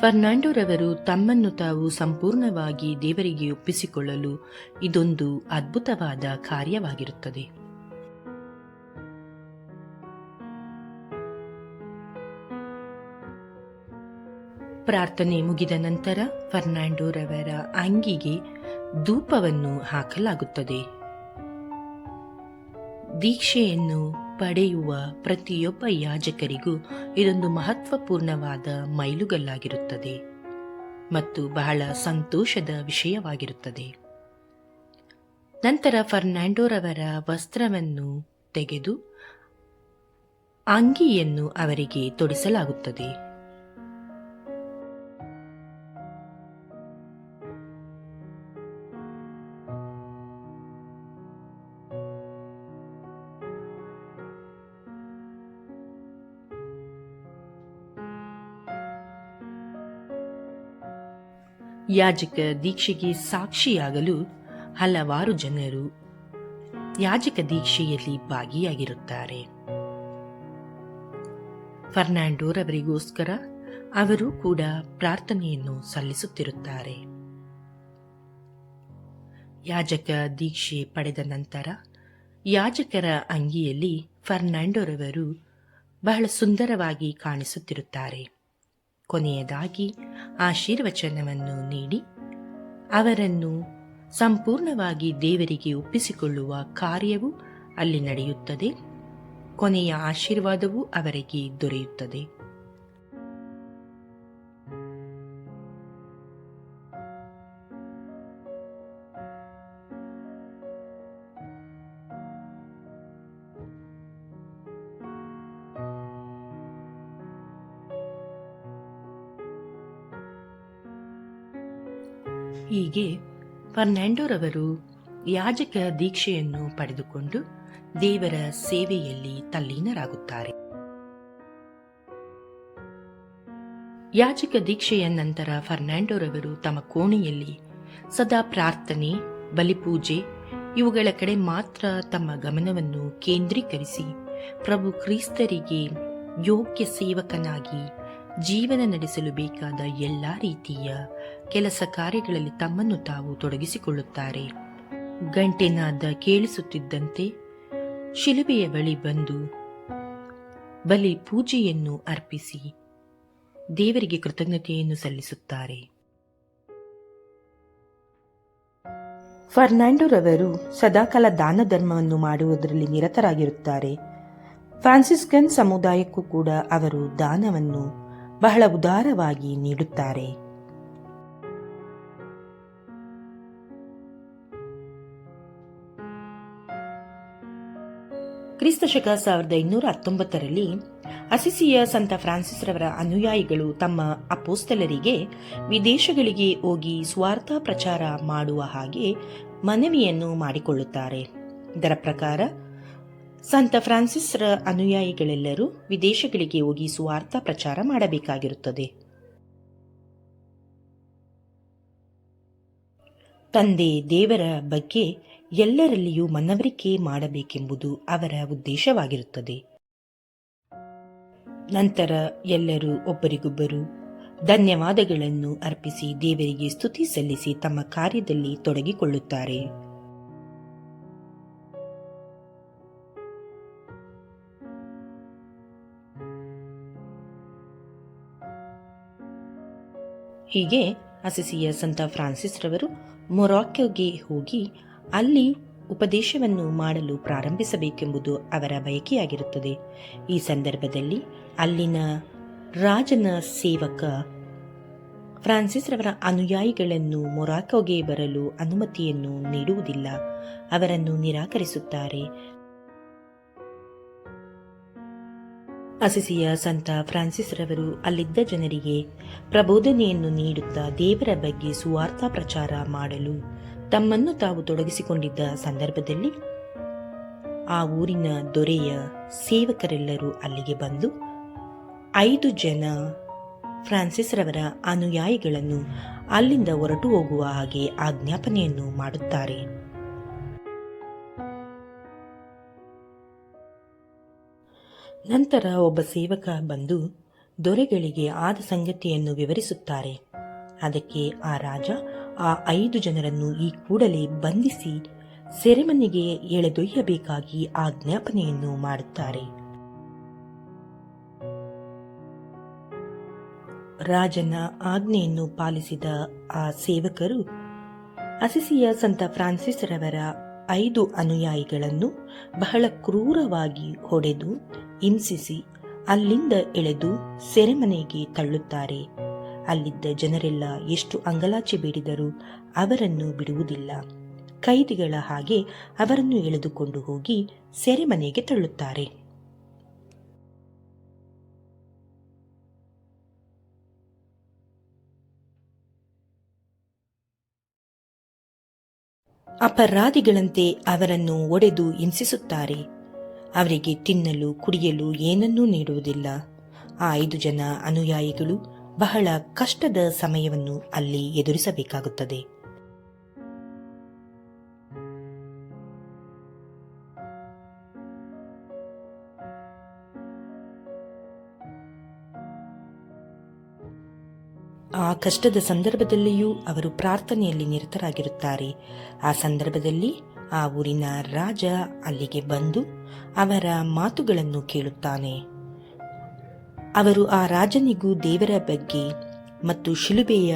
ಫರ್ನಾಂಡೋರವರು ತಮ್ಮನ್ನು ತಾವು ಸಂಪೂರ್ಣವಾಗಿ ದೇವರಿಗೆ ಒಪ್ಪಿಸಿಕೊಳ್ಳಲು ಇದೊಂದು ಅದ್ಭುತವಾದ ಕಾರ್ಯವಾಗಿರುತ್ತದೆ. ಪ್ರಾರ್ಥನೆ ಮುಗಿದ ನಂತರ ಫರ್ನಾಂಡೋರವರ ಅಂಗಿಗೆ ಧೂಪವನ್ನು ಹಾಕಲಾಗುತ್ತದೆ. ದೀಕ್ಷೆಯನ್ನು ಪಡೆಯುವ ಪ್ರತಿಯೊಬ್ಬ ಯಾಜಕರಿಗೂ ಇದೊಂದು ಮಹತ್ವಪೂರ್ಣವಾದ ಮೈಲುಗಲ್ಲಾಗಿರುತ್ತದೆ ಮತ್ತು ಬಹಳ ಸಂತೋಷದ ವಿಷಯವಾಗಿರುತ್ತದೆ. ನಂತರ ಫರ್ನಾಂಡೋರವರ ವಸ್ತ್ರವನ್ನು ತೆಗೆದು ಅಂಗಿಯನ್ನು ಅವರಿಗೆ ತೊಡಿಸಲಾಗುತ್ತದೆ. ಯಾಜಕ ದೀಕ್ಷೆಗೆ ಸಾಕ್ಷಿಯಾಗಲು ಹಲವಾರು ಜನರು ಯಾಜಕ ದೀಕ್ಷೆಯಲ್ಲಿ ಭಾಗಿಯಾಗಿರುತ್ತಾರೆ. ಫರ್ನಾಂಡೋರವರಿಗೋಸ್ಕರ ಅವರು ಕೂಡ ಪ್ರಾರ್ಥನೆಯನ್ನು ಸಲ್ಲಿಸುತ್ತಿರುತ್ತಾರೆ. ಯಾಜಕ ದೀಕ್ಷೆ ಪಡೆದ ನಂತರ ಯಾಜಕರ ಅಂಗಿಯಲ್ಲಿ ಫರ್ನಾಂಡೋರವರು ಬಹಳ ಸುಂದರವಾಗಿ ಕಾಣಿಸುತ್ತಿರುತ್ತಾರೆ. ಕೊನೆಯದಾಗಿ ಆಶೀರ್ವಚನವನ್ನು ನೀಡಿ ಅವರನ್ನು ಸಂಪೂರ್ಣವಾಗಿ ದೇವರಿಗೆ ಒಪ್ಪಿಸಿಕೊಳ್ಳುವ ಕಾರ್ಯವು ಅಲ್ಲಿ ನಡೆಯುತ್ತದೆ. ಕೊನೆಯ ಆಶೀರ್ವಾದವೂ ಅವರಿಗೆ ದೊರೆಯುತ್ತದೆ. ಹೀಗೆ ಫರ್ನಾಂಡೋರವರು ಯಾಜಕ ದೀಕ್ಷೆಯನ್ನು ಪಡೆದುಕೊಂಡು ದೇವರ ಸೇವೆಯಲ್ಲಿ ತಲ್ಲೀನರಾಗುತ್ತಾರೆ. ಯಾಜಕ ದೀಕ್ಷೆಯ ನಂತರ ಫರ್ನಾಂಡೋರವರು ತಮ್ಮ ಕೋಣೆಯಲ್ಲಿ ಸದಾ ಪ್ರಾರ್ಥನೆ, ಬಲಿಪೂಜೆ ಇವುಗಳ ಕಡೆ ಮಾತ್ರ ತಮ್ಮ ಗಮನವನ್ನು ಕೇಂದ್ರೀಕರಿಸಿ ಪ್ರಭು ಕ್ರಿಸ್ತರಿಗೆ ಯೋಗ್ಯ ಸೇವಕನಾಗಿ ಜೀವನ ನಡೆಸಲು ಬೇಕಾದ ಎಲ್ಲ ರೀತಿಯ ಕೆಲಸ ಕಾರ್ಯಗಳಲ್ಲಿ ತಮ್ಮನ್ನು ತಾವು ತೊಡಗಿಸಿಕೊಳ್ಳುತ್ತಾರೆ. ಗಂಟೆನಾದ ಕೇಳಿಸುತ್ತಿದ್ದಂತೆ ಶಿಲುಬೆಯ ಬಳಿ ಬಂದು ಬಲಿ ಪೂಜೆಯನ್ನು ಅರ್ಪಿಸಿ ದೇವರಿಗೆ ಕೃತಜ್ಞತೆಯನ್ನು ಸಲ್ಲಿಸುತ್ತಾರೆ. ಫರ್ನಾಂಡೋರವರು ಸದಾಕಾಲ ದಾನ ಧರ್ಮವನ್ನು ಮಾಡುವುದರಲ್ಲಿ ನಿರತರಾಗಿರುತ್ತಾರೆ. ಫ್ರಾನ್ಸಿಸ್ಕನ್ ಸಮುದಾಯಕ್ಕೂ ಕೂಡ ಅವರು ದಾನವನ್ನು ಬಹಳ ಉದಾರವಾಗಿ ನೀಡುತ್ತಾರೆ. ಕ್ರಿಸ್ತಶಕ 1219ರಲ್ಲಿ ಅಸಿಸಿಯ ಸಂತ ಫ್ರಾನ್ಸಿಸ್ ರವರ ಅನುಯಾಯಿಗಳು ತಮ್ಮ ಅಪೋಸ್ತಲರಿಗೆ ವಿದೇಶಗಳಿಗೆ ಹೋಗಿ ಸ್ವಾರ್ಥ ಪ್ರಚಾರ ಮಾಡುವ ಹಾಗೆ ಮನವಿಯನ್ನು ಮಾಡಿಕೊಳ್ಳುತ್ತಾರೆ. ಇದರ ಪ್ರಕಾರ ಸಂತ ಫ್ರಾನ್ಸಿಸ್ ರ ಅನುಯಾಯಿಗಳೆಲ್ಲರೂ ವಿದೇಶಗಳಿಗೆ ಹೋಗಿ ಸುವಾರ್ಥ ಪ್ರಚಾರ ಮಾಡಬೇಕಾಗಿರುತ್ತದೆ. ತಂದೆ ದೇವರ ಬಗ್ಗೆ ಎಲ್ಲರಲ್ಲಿಯೂ ಮನವರಿಕೆ ಮಾಡಬೇಕೆಂಬುದು ಅವರ ಉದ್ದೇಶವಾಗಿರುತ್ತದೆ. ನಂತರ ಎಲ್ಲರೂ ಒಬ್ಬರಿಗೊಬ್ಬರು ಧನ್ಯವಾದಗಳನ್ನು ಅರ್ಪಿಸಿ ದೇವರಿಗೆ ಸ್ತುತಿ ಸಲ್ಲಿಸಿ ತಮ್ಮ ಕಾರ್ಯದಲ್ಲಿ ತೊಡಗಿಕೊಳ್ಳುತ್ತಾರೆ. ಹೀಗೆ ಅಸಿಸಿಯ ಸಂತ ಫ್ರಾನ್ಸಿಸ್ ರವರು ಮೊರಾಕ್ಕೋಗೆ ಹೋಗಿ ಅಲ್ಲಿ ಉಪದೇಶವನ್ನು ಮಾಡಲು ಪ್ರಾರಂಭಿಸಬೇಕೆಂಬುದು ಅವರ ಬಯಕೆಯಾಗಿರುತ್ತದೆ. ಈ ಸಂದರ್ಭದಲ್ಲಿ ಅಲ್ಲಿನ ರಾಜನ ಸೇವಕ ಫ್ರಾನ್ಸಿಸ್ ರವರ ಅನುಯಾಯಿಗಳನ್ನು ಮೊರಾಕೋಗೆ ಬರಲು ಅನುಮತಿಯನ್ನು ನೀಡುವುದಿಲ್ಲ, ಅವರನ್ನು ನಿರಾಕರಿಸುತ್ತಾರೆ. ಅಸಿಸಿಯ ಸಂತ ಫ್ರಾನ್ಸಿಸ್ ರವರು ಅಲ್ಲಿದ್ದ ಜನರಿಗೆ ಪ್ರಬೋಧನೆಯನ್ನು ನೀಡುತ್ತಾ ದೇವರ ಬಗ್ಗೆ ಸುವಾರ್ಥ ಪ್ರಚಾರ ಮಾಡಲು ತಮ್ಮನ್ನು ತಾವು ತೊಡಗಿಸಿಕೊಂಡಿದ್ದ ಸಂದರ್ಭದಲ್ಲಿ ಆ ಊರಿನ ದೊರೆಯ ಸೇವಕರೆಲ್ಲರೂ ಅಲ್ಲಿಗೆ ಬಂದು 5 ಜನ ಫ್ರಾನ್ಸಿಸ್ ರವರ ಅನುಯಾಯಿಗಳನ್ನು ಅಲ್ಲಿಂದ ಹೊರಟು ಹೋಗುವ ಹಾಗೆ ಆಜ್ಞಾಪನೆಯನ್ನು ಮಾಡುತ್ತಾರೆ. ನಂತರ ಒಬ್ಬ ಸೇವಕ ಬಂದು ದೊರೆಗಳಿಗೆ ಆದ ಸಂಗತಿಯನ್ನು ವಿವರಿಸುತ್ತಾರೆ. ಅದಕ್ಕೆ ಆ ರಾಜ ಆ 5 ಜನರನ್ನು ಈ ಕೂಡಲೇ ಬಂಧಿಸಿ ಸೆರೆಮನೆಗೆ ಎಳೆದೊಯ್ಯಬೇಕಾಗಿ ಆಜ್ಞಾಪನೆಯನ್ನು ಮಾಡುತ್ತಾರೆ. ರಾಜನ ಆಜ್ಞೆಯನ್ನು ಪಾಲಿಸಿದ ಆ ಸೇವಕರು ಅಸಿಸಿಯ ಸಂತ ಫ್ರಾನ್ಸಿಸ್ ರವರ 5 ಅನುಯಾಯಿಗಳನ್ನು ಬಹಳ ಕ್ರೂರವಾಗಿ ಹೊಡೆದು ಹಿಂಸಿಸಿ ಅಲ್ಲಿಂದ ಎಳೆದು ಸೆರೆಮನೆಗೆ ತಳ್ಳುತ್ತಾರೆ. ಅಲ್ಲಿದ್ದ ಜನರೆಲ್ಲ ಎಷ್ಟು ಅಂಗಲಾಚಿ ಬೇಡಿದರೂ ಅವರನ್ನು ಬಿಡುವುದಿಲ್ಲ. ಕೈದಿಗಳ ಹಾಗೆ ಅವರನ್ನು ಎಳೆದುಕೊಂಡು ಹೋಗಿ ಸೆರೆಮನೆಗೆ ತಳ್ಳುತ್ತಾರೆ. ಅಪರಾಧಿಗಳಂತೆ ಅವರನ್ನು ಒಡೆದು ಹಿಂಸಿಸುತ್ತಾರೆ. ಅವರಿಗೆ ತಿನ್ನಲು ಕುಡಿಯಲು ಏನನ್ನೂ ನೀಡುವುದಿಲ್ಲ. ಆ 5 ಜನ ಅನುಯಾಯಿಗಳು ಬಹಳ ಕಷ್ಟದ ಸಮಯವನ್ನು ಅಲ್ಲಿ ಎದುರಿಸಬೇಕಾಗುತ್ತದೆ. ಆ ಕಷ್ಟದ ಸಂದರ್ಭದಲ್ಲಿಯೂ ಅವರು ಪ್ರಾರ್ಥನೆಯಲ್ಲಿ ನಿರತರಾಗಿರುತ್ತಾರೆ. ಆ ಸಂದರ್ಭದಲ್ಲಿ ಆ ಊರಿನ ರಾಜ ಅಲ್ಲಿಗೆ ಬಂದು ಅವರ ಮಾತುಗಳನ್ನು ಕೇಳುತ್ತಾನೆ. ಅವರು ಆ ರಾಜನಿಗೂ ದೇವರ ಬಗ್ಗೆ ಮತ್ತು ಶಿಲುಬೆಯ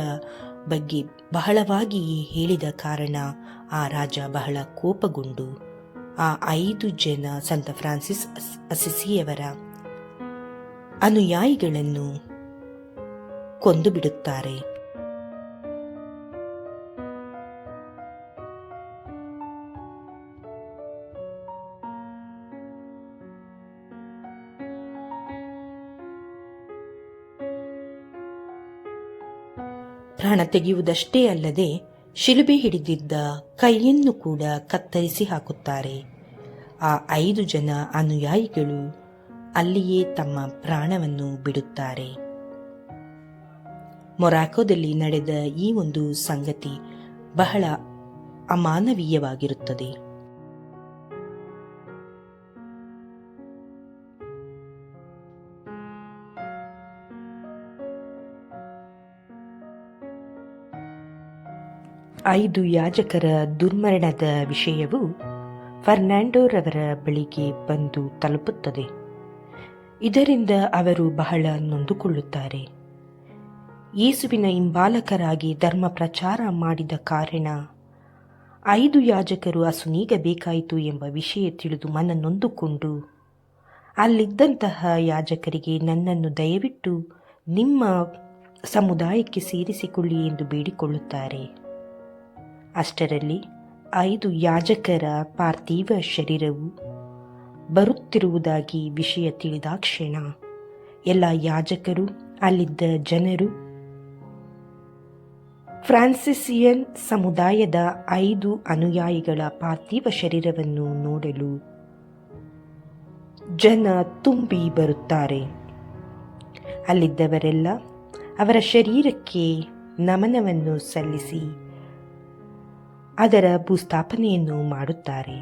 ಬಗ್ಗೆ ಬಹಳವಾಗಿ ಹೇಳಿದ ಕಾರಣ ಆ ರಾಜ ಬಹಳ ಕೋಪಗೊಂಡು ಆ 5 ಜನ ಸಂತ ಫ್ರಾನ್ಸಿಸ್ ಅಸಿಸಿಯವರ ಅನುಯಾಯಿಗಳನ್ನು ಕೊಂದು ಬಿಡುತ್ತಾರೆ. ಪ್ರಾಣ ತೆಗೆಯುವುದಷ್ಟೇ ಅಲ್ಲದೆ ಶಿಲುಬೆ ಹಿಡಿದಿದ್ದ ಕೈಯನ್ನು ಕೂಡ ಕತ್ತರಿಸಿ ಹಾಕುತ್ತಾರೆ. ಆ 5 ಜನ ಅನುಯಾಯಿಗಳು ಅಲ್ಲಿಯೇ ತಮ್ಮ ಪ್ರಾಣವನ್ನು ಬಿಡುತ್ತಾರೆ. ಮೊರಾಕೋದಲ್ಲಿ ನಡೆದ ಈ ಒಂದು ಸಂಗತಿ ಬಹಳ ಅಮಾನವೀಯವಾಗಿರುತ್ತದೆ. ಐದು ಯಾಜಕರ ದುರ್ಮರಣದ ವಿಷಯವು ಫರ್ನಾಂಡೋ ರವರ ಬಳಿಗೆ ಬಂದು ತಲುಪುತ್ತದೆ. ಇದರಿಂದ ಅವರು ಬಹಳ ನೊಂದುಕೊಳ್ಳುತ್ತಾರೆ. ಯೇಸುವಿನ ಹಿಂಬಾಲಕರಾಗಿ ಧರ್ಮ ಪ್ರಚಾರ ಮಾಡಿದ ಕಾರಣ 5 ಯಾಜಕರು ಅಸುನೀಗಬೇಕಾಯಿತು ಎಂಬ ವಿಷಯ ತಿಳಿದು ಮನ ನೊಂದುಕೊಂಡು ಅಲ್ಲಿದ್ದಂತಹ ಯಾಜಕರಿಗೆ ನನ್ನನ್ನು ದಯವಿಟ್ಟು ನಿಮ್ಮ ಸಮುದಾಯಕ್ಕೆ ಸೇರಿಸಿಕೊಳ್ಳಿ ಎಂದು ಬೇಡಿಕೊಳ್ಳುತ್ತಾರೆ. ಅಷ್ಟರಲ್ಲಿ 5 ಯಾಜಕರ ಪಾರ್ಥಿವ ಶರೀರವು ಬರುತ್ತಿರುವುದಾಗಿ ವಿಷಯ ತಿಳಿದಾಕ್ಷಣ ಎಲ್ಲ ಯಾಜಕರು ಅಲ್ಲಿದ್ದ ಜನರು ಫ್ರಾನ್ಸಿಸಿಯನ್ ಸಮುದಾಯದ 5 ಅನುಯಾಯಿಗಳ ಪಾರ್ಥಿವ ಶರೀರವನ್ನು ನೋಡಲು ಜನ ತುಂಬಿ ಬರುತ್ತಾರೆ. ಅಲ್ಲಿದ್ದವರೆಲ್ಲ ಅವರ ಶರೀರಕ್ಕೆ ನಮನವನ್ನು ಸಲ್ಲಿಸಿ ಅದರ ಭೂಸ್ಥಾಪನೆಯನ್ನು ಮಾಡುತ್ತಾರೆ.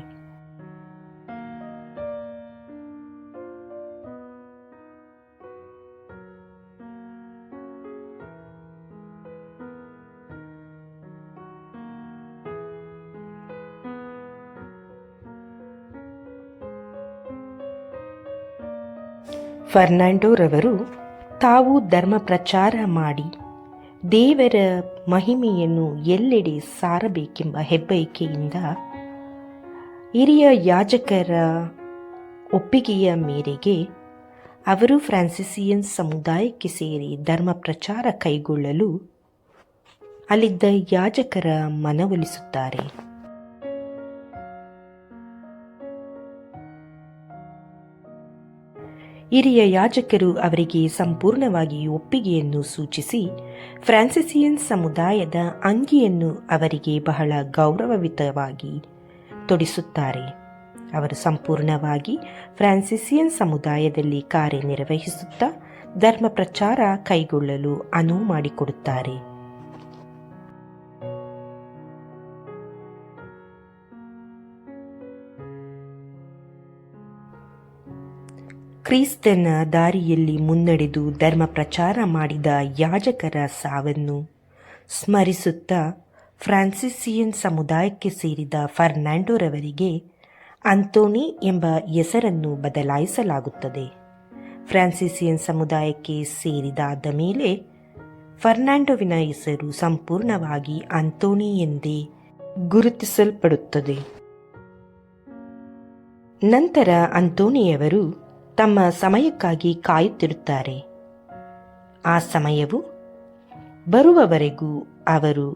ಫರ್ನಾಂಡೋ ರವರು ತಾವು ಧರ್ಮ ಪ್ರಚಾರ ಮಾಡಿ ದೇವರ ಮಹಿಮೆಯನ್ನು ಎಲ್ಲೆಡೆ ಸಾರಬೇಕೆಂಬ ಹೆಬ್ಬಯಕೆಯಿಂದ ಹಿರಿಯ ಯಾಜಕರ ಒಪ್ಪಿಗೆಯ ಮೇರೆಗೆ ಅವರು ಫ್ರಾನ್ಸಿಸಿಯನ್ ಸಮುದಾಯಕ್ಕೆ ಸೇರಿ ಧರ್ಮ ಪ್ರಚಾರ ಕೈಗೊಳ್ಳಲು ಅಲ್ಲಿದ್ದ ಯಾಜಕರ ಮನವೊಲಿಸುತ್ತಾರೆ. ಹಿರಿಯ ಯಾಜಕರು ಅವರಿಗೆ ಸಂಪೂರ್ಣವಾಗಿ ಒಪ್ಪಿಗೆಯನ್ನು ಸೂಚಿಸಿ ಫ್ರಾನ್ಸಿಸಿಯನ್ ಸಮುದಾಯದ ಅಂಗಿಯನ್ನು ಅವರಿಗೆ ಬಹಳ ಗೌರವಯುತವಾಗಿ ತೊಡಿಸುತ್ತಾರೆ. ಅವರು ಸಂಪೂರ್ಣವಾಗಿ ಫ್ರಾನ್ಸಿಸಿಯನ್ ಸಮುದಾಯದಲ್ಲಿ ಕಾರ್ಯನಿರ್ವಹಿಸುತ್ತಾ ಧರ್ಮ ಪ್ರಚಾರ ಕೈಗೊಳ್ಳಲು ಅನುವು ಮಾಡಿಕೊಡುತ್ತಾರೆ. ಕ್ರಿಸ್ತನ ದಾರಿಯಲ್ಲಿ ಮುನ್ನಡೆದು ಧರ್ಮ ಪ್ರಚಾರ ಮಾಡಿದ ಯಾಜಕರ ಸಾವನ್ನು ಸ್ಮರಿಸುತ್ತಾ ಫ್ರಾನ್ಸಿಸಿಯನ್ ಸಮುದಾಯಕ್ಕೆ ಸೇರಿದ ಫರ್ನಾಂಡೋರವರಿಗೆ ಅಂತೋನಿ ಎಂಬ ಹೆಸರನ್ನು ಬದಲಾಯಿಸಲಾಗುತ್ತದೆ. ಫ್ರಾನ್ಸಿಸಿಯನ್ ಸಮುದಾಯಕ್ಕೆ ಸೇರಿದಾದ ಮೇಲೆ ಫರ್ನಾಂಡೋವಿನ ಹೆಸರು ಸಂಪೂರ್ಣವಾಗಿ ಅಂತೋನಿ ಎಂದೇ ಗುರುತಿಸಲ್ಪಡುತ್ತದೆ. ನಂತರ ಅಂತೋನಿಯವರು ತಮ್ಮ ಸಮಯಕ್ಕಾಗಿ ಕಾಯುತ್ತಿರುತ್ತಾರೆ. ಆ ಸಮಯವು ಬರುವವರೆಗೂ ಅವರು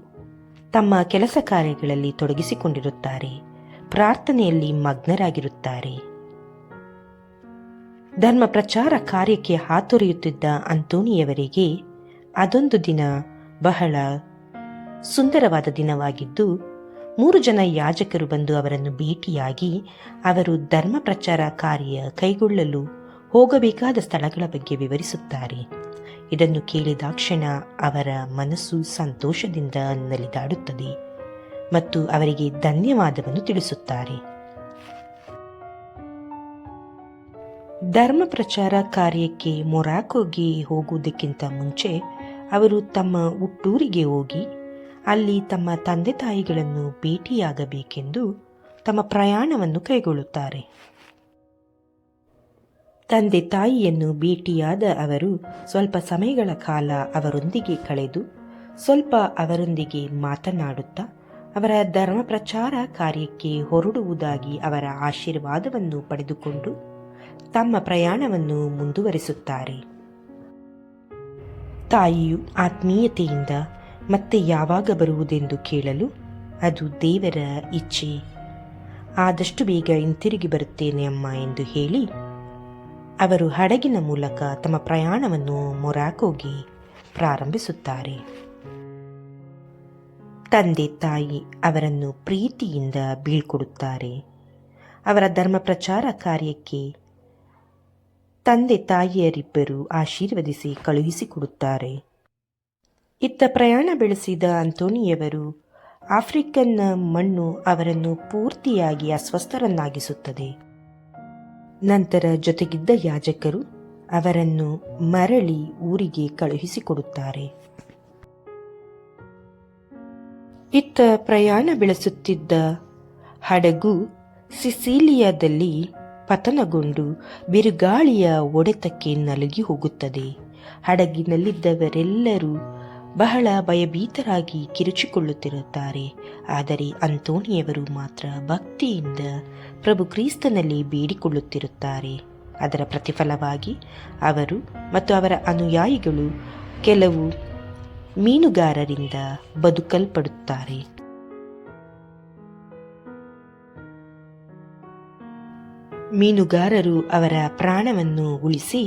ತಮ್ಮ ಕೆಲಸ ಕಾರ್ಯಗಳಲ್ಲಿ ತೊಡಗಿಸಿಕೊಂಡಿರುತ್ತಾರೆ, ಪ್ರಾರ್ಥನೆಯಲ್ಲಿ ಮಗ್ನರಾಗಿರುತ್ತಾರೆ. ಧರ್ಮ ಪ್ರಚಾರ ಕಾರ್ಯಕ್ಕೆ ಹಾತೊರೆಯುತ್ತಿದ್ದ ಅಂತೋನಿಯವರಿಗೆ ಅದೊಂದು ದಿನ ಬಹಳ ಸುಂದರವಾದ ದಿನವಾಗಿದ್ದು 3 ಜನ ಯಾಜಕರು ಬಂದು ಅವರನ್ನು ಭೇಟಿಯಾಗಿ ಅವರು ಧರ್ಮ ಪ್ರಚಾರ ಕಾರ್ಯ ಕೈಗೊಳ್ಳಲು ಹೋಗಬೇಕಾದ ಸ್ಥಳಗಳ ಬಗ್ಗೆ ವಿವರಿಸುತ್ತಾರೆ. ಇದನ್ನು ಕೇಳಿದಾಕ್ಷಣ ಅವರ ಮನಸ್ಸು ಸಂತೋಷದಿಂದ ನಲಿದಾಡುತ್ತದೆ ಮತ್ತು ಅವರಿಗೆ ಧನ್ಯವಾದವನ್ನು ತಿಳಿಸುತ್ತಾರೆ. ಧರ್ಮ ಪ್ರಚಾರ ಕಾರ್ಯಕ್ಕೆ ಮೊರಾಕೋಗೆ ಹೋಗುವುದಕ್ಕಿಂತ ಮುಂಚೆ ಅವರು ತಮ್ಮ ಹುಟ್ಟೂರಿಗೆ ಹೋಗಿ ಅಲ್ಲಿ ತಮ್ಮ ತಂದೆ ತಾಯಿಗಳನ್ನು ಭೇಟಿಯಾಗಬೇಕೆಂದು ತಮ್ಮ ಪ್ರಯಾಣವನ್ನು ಕೈಗೊಳ್ಳುತ್ತಾರೆ. ತಂದೆ ತಾಯಿಯನ್ನು ಭೇಟಿಯಾದ ಅವರು ಸ್ವಲ್ಪ ಸಮಯಗಳ ಕಾಲ ಅವರೊಂದಿಗೆ ಕಳೆದು ಸ್ವಲ್ಪ ಅವರೊಂದಿಗೆ ಮಾತನಾಡುತ್ತಾ ಅವರ ಧರ್ಮ ಪ್ರಚಾರ ಕಾರ್ಯಕ್ಕೆ ಹೊರಡುವುದಾಗಿ ಅವರ ಆಶೀರ್ವಾದವನ್ನು ಪಡೆದುಕೊಂಡು ತಮ್ಮ ಪ್ರಯಾಣವನ್ನು ಮುಂದುವರಿಸುತ್ತಾರೆ. ತಾಯಿಯು ಆತ್ಮೀಯತೆಯಿಂದ ಮತ್ತೆ ಯಾವಾಗ ಬರುವುದೆಂದು ಕೇಳಲು ಅದು ದೇವರ ಇಚ್ಛೆ, ಆದಷ್ಟು ಬೇಗ ಹಿಂತಿರುಗಿ ಬರುತ್ತೇನೆ ಅಮ್ಮ ಎಂದು ಹೇಳಿ ಅವರು ಹಡಗಿನ ಮೂಲಕ ತಮ್ಮ ಪ್ರಯಾಣವನ್ನು ಮೊರಾಕೋಗೆ ಪ್ರಾರಂಭಿಸುತ್ತಾರೆ. ತಂದೆ ತಾಯಿ ಅವರನ್ನು ಪ್ರೀತಿಯಿಂದ ಬೀಳ್ಕೊಡುತ್ತಾರೆ. ಅವರ ಧರ್ಮ ಪ್ರಚಾರ ಕಾರ್ಯಕ್ಕೆ ತಂದೆ ತಾಯಿಯರಿಬ್ಬರು ಆಶೀರ್ವದಿಸಿ ಕಳುಹಿಸಿಕೊಡುತ್ತಾರೆ. ಇತ್ತ ಪ್ರಯಾಣ ಬೆಳೆಸಿದ ಅಂತೋನಿಯವರು ಆಫ್ರಿಕನ್ ಮಣ್ಣು ಅವರನ್ನು ಪೂರ್ತಿಯಾಗಿ ಅಸ್ವಸ್ಥರನ್ನಾಗಿಸುತ್ತದೆ. ನಂತರ ಜೊತೆಗಿದ್ದ ಯಾಜಕರು ಅವರನ್ನು ಮರಳಿ ಊರಿಗೆ ಕಳುಹಿಸಿಕೊಡುತ್ತಾರೆ. ಇತ್ತ ಪ್ರಯಾಣ ಬೆಳೆಸುತ್ತಿದ್ದ ಹಡಗು ಸಿಸಿಲಿಯಾದಲ್ಲಿ ಪತನಗೊಂಡು ಬಿರುಗಾಳಿಯ ಹೊಡೆತಕ್ಕೆ ನಲುಗಿ ಹೋಗುತ್ತದೆ. ಹಡಗಿನಲ್ಲಿದ್ದವರೆಲ್ಲರೂ ಬಹಳ ಭಯಭೀತರಾಗಿ ಕಿರುಚಿಕೊಳ್ಳುತ್ತಿರುತ್ತಾರೆ. ಆದರೆ ಅಂತೋನಿಯವರು ಮಾತ್ರ ಭಕ್ತಿಯಿಂದ ಪ್ರಭು ಕ್ರಿಸ್ತನಲ್ಲಿ ಬೇಡಿಕೊಳ್ಳುತ್ತಿರುತ್ತಾರೆ. ಅದರ ಪ್ರತಿಫಲವಾಗಿ ಅವರು ಮತ್ತು ಅವರ ಅನುಯಾಯಿಗಳು ಕೆಲವು ಮೀನುಗಾರರಿಂದ ಬದುಕಲ್ಪಡುತ್ತಾರೆ. ಮೀನುಗಾರರು ಅವರ ಪ್ರಾಣವನ್ನು ಉಳಿಸಿ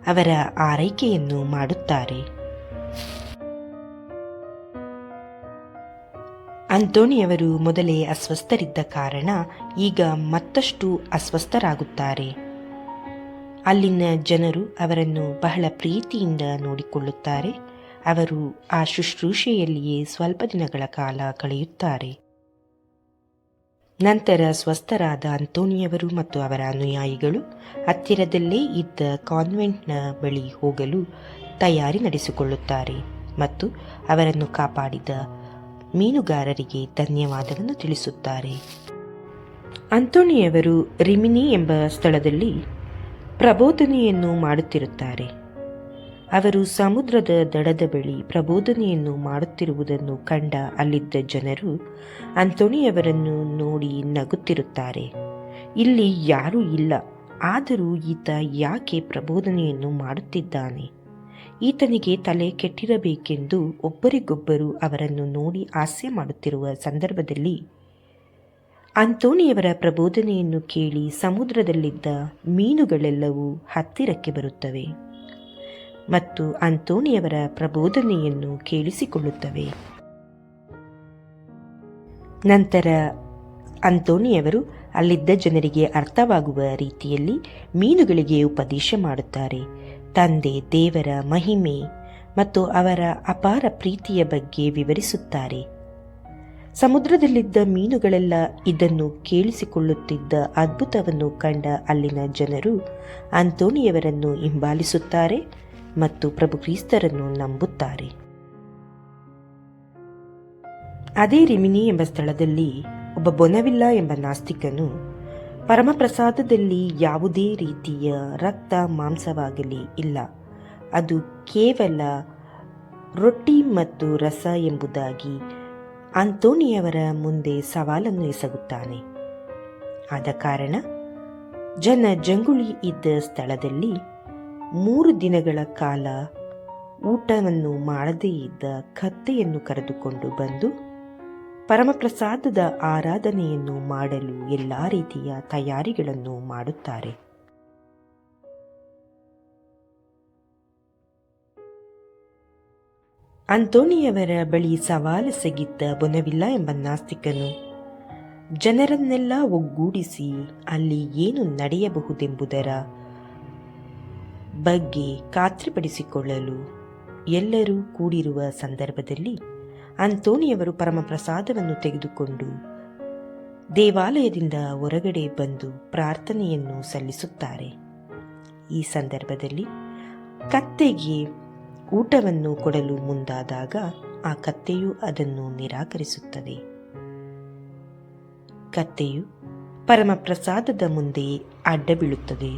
ಅವರ ಆರೈಕೆಯನ್ನು ಮಾಡುತ್ತಾರೆ. ಅಂತೋನಿಯವರು ಮೊದಲೇ ಅಸ್ವಸ್ಥರಿದ್ದ ಕಾರಣ ಈಗ ಮತ್ತಷ್ಟು ಅಸ್ವಸ್ಥರಾಗುತ್ತಾರೆ. ಅಲ್ಲಿನ ಜನರು ಅವರನ್ನು ಬಹಳ ಪ್ರೀತಿಯಿಂದ ನೋಡಿಕೊಳ್ಳುತ್ತಾರೆ. ಅವರು ಆ ಶುಶ್ರೂಷೆಯಲ್ಲಿಯೇ ಸ್ವಲ್ಪ ದಿನಗಳ ಕಾಲ ಕಳೆಯುತ್ತಾರೆ. ನಂತರ ಸ್ವಸ್ಥರಾದ ಅಂತೋನಿಯವರು ಮತ್ತು ಅವರ ಅನುಯಾಯಿಗಳು ಹತ್ತಿರದಲ್ಲೇ ಇದ್ದ ಕಾನ್ವೆಂಟ್ನ ಬಳಿ ಹೋಗಲು ತಯಾರಿ ನಡೆಸಿಕೊಳ್ಳುತ್ತಾರೆ ಮತ್ತು ಅವರನ್ನು ಕಾಪಾಡಿದ ಮೀನುಗಾರರಿಗೆ ಧನ್ಯವಾದವನ್ನು ತಿಳಿಸುತ್ತಾರೆ. ಅಂತೋನಿಯವರು ರಿಮಿನಿ ಎಂಬ ಸ್ಥಳದಲ್ಲಿ ಪ್ರಬೋಧನೆಯನ್ನು ಮಾಡುತ್ತಿರುತ್ತಾರೆ. ಅವರು ಸಮುದ್ರದ ದಡದ ಬಳಿ ಪ್ರಬೋಧನೆಯನ್ನು ಮಾಡುತ್ತಿರುವುದನ್ನು ಕಂಡ ಅಲ್ಲಿದ್ದ ಜನರು ಅಂತೋನಿಯವರನ್ನು ನೋಡಿ ನಗುತ್ತಿರುತ್ತಾರೆ. ಇಲ್ಲಿ ಯಾರೂ ಇಲ್ಲ, ಆದರೂ ಈತ ಯಾಕೆ ಪ್ರಬೋಧನೆಯನ್ನು ಮಾಡುತ್ತಿದ್ದಾನೆ ಈತನಿಗೆ ತಲೆ ಕೆಟ್ಟಿರಬೇಕೆಂದು ಒಬ್ಬರಿಗೊಬ್ಬರು ಅವರನ್ನು ನೋಡಿ ಹಾಸ್ಯ ಮಾಡುತ್ತಿರುವ ಸಂದರ್ಭದಲ್ಲಿ ಅಂತೋಣಿಯವರ ಪ್ರಬೋಧನೆಯನ್ನು ಕೇಳಿ ಸಮುದ್ರದಲ್ಲಿದ್ದ ಮೀನುಗಳೆಲ್ಲವೂ ಹತ್ತಿರಕ್ಕೆ ಬರುತ್ತವೆ ಮತ್ತು ಅಂತೋಣಿಯವರ ಪ್ರಬೋಧನೆಯನ್ನು ಕೇಳಿಸಿಕೊಳ್ಳುತ್ತವೆ. ನಂತರ ಅಂತೋಣಿಯವರು ಅಲ್ಲಿದ್ದ ಜನರಿಗೆ ಅರ್ಥವಾಗುವ ರೀತಿಯಲ್ಲಿ ಮೀನುಗಳಿಗೆ ಉಪದೇಶ ಮಾಡುತ್ತಾರೆ. ತಂದೆ ದೇವರ ಮಹಿಮೆ ಮತ್ತು ಅವರ ಅಪಾರ ಪ್ರೀತಿಯ ಬಗ್ಗೆ ವಿವರಿಸುತ್ತಾರೆ. ಸಮುದ್ರದಲ್ಲಿದ್ದ ಮೀನುಗಳೆಲ್ಲ ಇದನ್ನು ಕೇಳಿಸಿಕೊಳ್ಳುತ್ತಿದ್ದ ಅದ್ಭುತವನ್ನು ಕಂಡ ಅಲ್ಲಿನ ಜನರು ಅಂತೋಣಿಯವರನ್ನು ಹಿಂಬಾಲಿಸುತ್ತಾರೆ ಮತ್ತು ಪ್ರಭು ಕ್ರಿಸ್ತರನ್ನು ನಂಬುತ್ತಾರೆ. ಅದೇ ರಿಮಿನಿ ಎಂಬ ಸ್ಥಳದಲ್ಲಿ ಒಬ್ಬ ಬೊನವಿಲ್ಲ ಎಂಬ ನಾಸ್ತಿಕನು ಪರಮಪ್ರಸಾದದಲ್ಲಿ ಯಾವುದೇ ರೀತಿಯ ರಕ್ತ ಮಾಂಸವಾಗಲಿ ಇಲ್ಲ, ಅದು ಕೇವಲ ರೊಟ್ಟಿ ಮತ್ತು ರಸ ಎಂಬುದಾಗಿ ಅಂತೋಣಿಯವರ ಮುಂದೆ ಸವಾಲನ್ನು ಎಸಗುತ್ತಾನೆ. ಆದ ಕಾರಣ ಜಂಗುಳಿ ಇದ್ದ ಸ್ಥಳದಲ್ಲಿ 3 ದಿನಗಳ ಕಾಲ ಊಟವನ್ನು ಮಾಡದೇ ಇದ್ದ ಕತ್ತೆಯನ್ನು ಕರೆದುಕೊಂಡು ಬಂದು ಪರಮಪ್ರಸಾದದ ಆರಾಧನೆಯನ್ನು ಮಾಡಲು ಎಲ್ಲ ರೀತಿಯ ತಯಾರಿಗಳನ್ನು ಮಾಡುತ್ತಾರೆ. ಅಂತೋಣಿಯವರ ಬಳಿ ಸವಾಲೆಸಗಿದ್ದ ಬೊನವಿಲ್ಲ ಎಂಬ ನಾಸ್ತಿಕನು ಜನರನ್ನೆಲ್ಲ ಒಗ್ಗೂಡಿಸಿ ಅಲ್ಲಿ ಏನು ನಡೆಯಬಹುದೆಂಬುದರ ಬಗ್ಗೆ ಖಾತ್ರಿಪಡಿಸಿಕೊಳ್ಳಲು ಎಲ್ಲರೂ ಕೂಡಿರುವ ಸಂದರ್ಭದಲ್ಲಿ ಅಂತೋಣಿಯವರು ಪರಮಪ್ರಸಾದವನ್ನು ತೆಗೆದುಕೊಂಡು ದೇವಾಲಯದಿಂದ ಹೊರಗಡೆ ಬಂದು ಪ್ರಾರ್ಥನೆಯನ್ನು ಸಲ್ಲಿಸುತ್ತಾರೆ. ಈ ಸಂದರ್ಭದಲ್ಲಿ ಕತ್ತೆಗೆ ಊಟವನ್ನು ಕೊಡಲು ಮುಂದಾದಾಗ ಆ ಕತ್ತೆಯು ಅದನ್ನು ನಿರಾಕರಿಸುತ್ತದೆ. ಕತ್ತೆಯು ಪರಮಪ್ರಸಾದದ ಮುಂದೆ ಅಡ್ಡ ಬೀಳುತ್ತದೆ.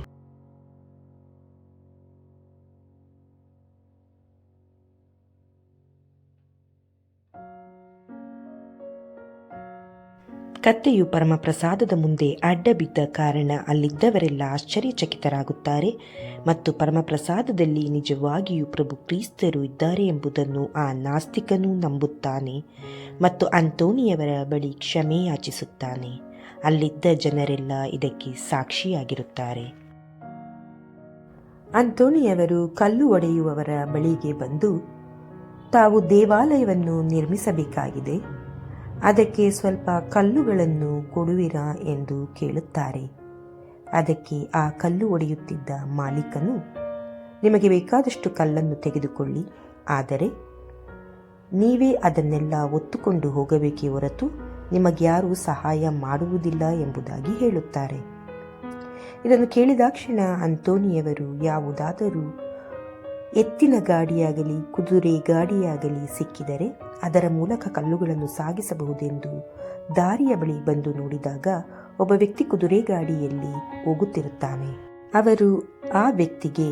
ಕತ್ತೆಯು ಪರಮಪ್ರಸಾದದ ಮುಂದೆ ಅಡ್ಡ ಬಿದ್ದ ಕಾರಣ ಅಲ್ಲಿದ್ದವರೆಲ್ಲ ಆಶ್ಚರ್ಯಚಕಿತರಾಗುತ್ತಾರೆ ಮತ್ತು ಪರಮಪ್ರಸಾದದಲ್ಲಿ ನಿಜವಾಗಿಯೂ ಪ್ರಭು ಕ್ರಿಸ್ತರು ಇದ್ದಾರೆ ಎಂಬುದನ್ನು ಆ ನಾಸ್ತಿಕನೂ ನಂಬುತ್ತಾನೆ ಮತ್ತು ಅಂತೋಣಿಯವರ ಬಳಿ ಕ್ಷಮೆ ಯಾಚಿಸುತ್ತಾನೆ. ಅಲ್ಲಿದ್ದ ಜನರೆಲ್ಲ ಇದಕ್ಕೆ ಸಾಕ್ಷಿಯಾಗಿರುತ್ತಾರೆ. ಅಂತೋಣಿಯವರು ಕಲ್ಲು ಒಡೆಯುವವರ ಬಳಿಗೆ ಬಂದು ತಾವು ದೇವಾಲಯವನ್ನು ನಿರ್ಮಿಸಬೇಕಾಗಿದೆ, ಅದಕ್ಕೆ ಸ್ವಲ್ಪ ಕಲ್ಲುಗಳನ್ನು ಕೊಡುವಿರಾ ಎಂದು ಕೇಳುತ್ತಾರೆ. ಅದಕ್ಕೆ ಆ ಕಲ್ಲು ಒಡೆಯುತ್ತಿದ್ದ ಮಾಲೀಕನು, ನಿಮಗೆ ಬೇಕಾದಷ್ಟು ಕಲ್ಲನ್ನು ತೆಗೆದುಕೊಳ್ಳಿ, ಆದರೆ ನೀವೇ ಅದನ್ನೆಲ್ಲ ಹೊತ್ತುಕೊಂಡು ಹೋಗಬೇಕೇ ಹೊರತು ನಿಮಗ್ಯಾರೂ ಸಹಾಯ ಮಾಡುವುದಿಲ್ಲ ಎಂಬುದಾಗಿ ಹೇಳುತ್ತಾರೆ. ಇದನ್ನು ಕೇಳಿದಾಕ್ಷಣ ಅಂತೋಣಿಯವರು ಯಾವುದಾದರೂ ಎತ್ತಿನ ಗಾಡಿಯಾಗಲಿ ಕುದುರೆ ಗಾಡಿಯಾಗಲಿ ಸಿಕ್ಕಿದರೆ ಅದರ ಮೂಲಕ ಕಲ್ಲುಗಳನ್ನು ಸಾಗಿಸಬಹುದೆಂದು ದಾರಿಯ ಬಳಿ ಬಂದು ನೋಡಿದಾಗ ಒಬ್ಬ ವ್ಯಕ್ತಿ ಕುದುರೆ ಗಾಡಿಯಲ್ಲಿ ಹೋಗುತ್ತಿರುತ್ತಾನೆ. ಅವರು ಆ ವ್ಯಕ್ತಿಗೆ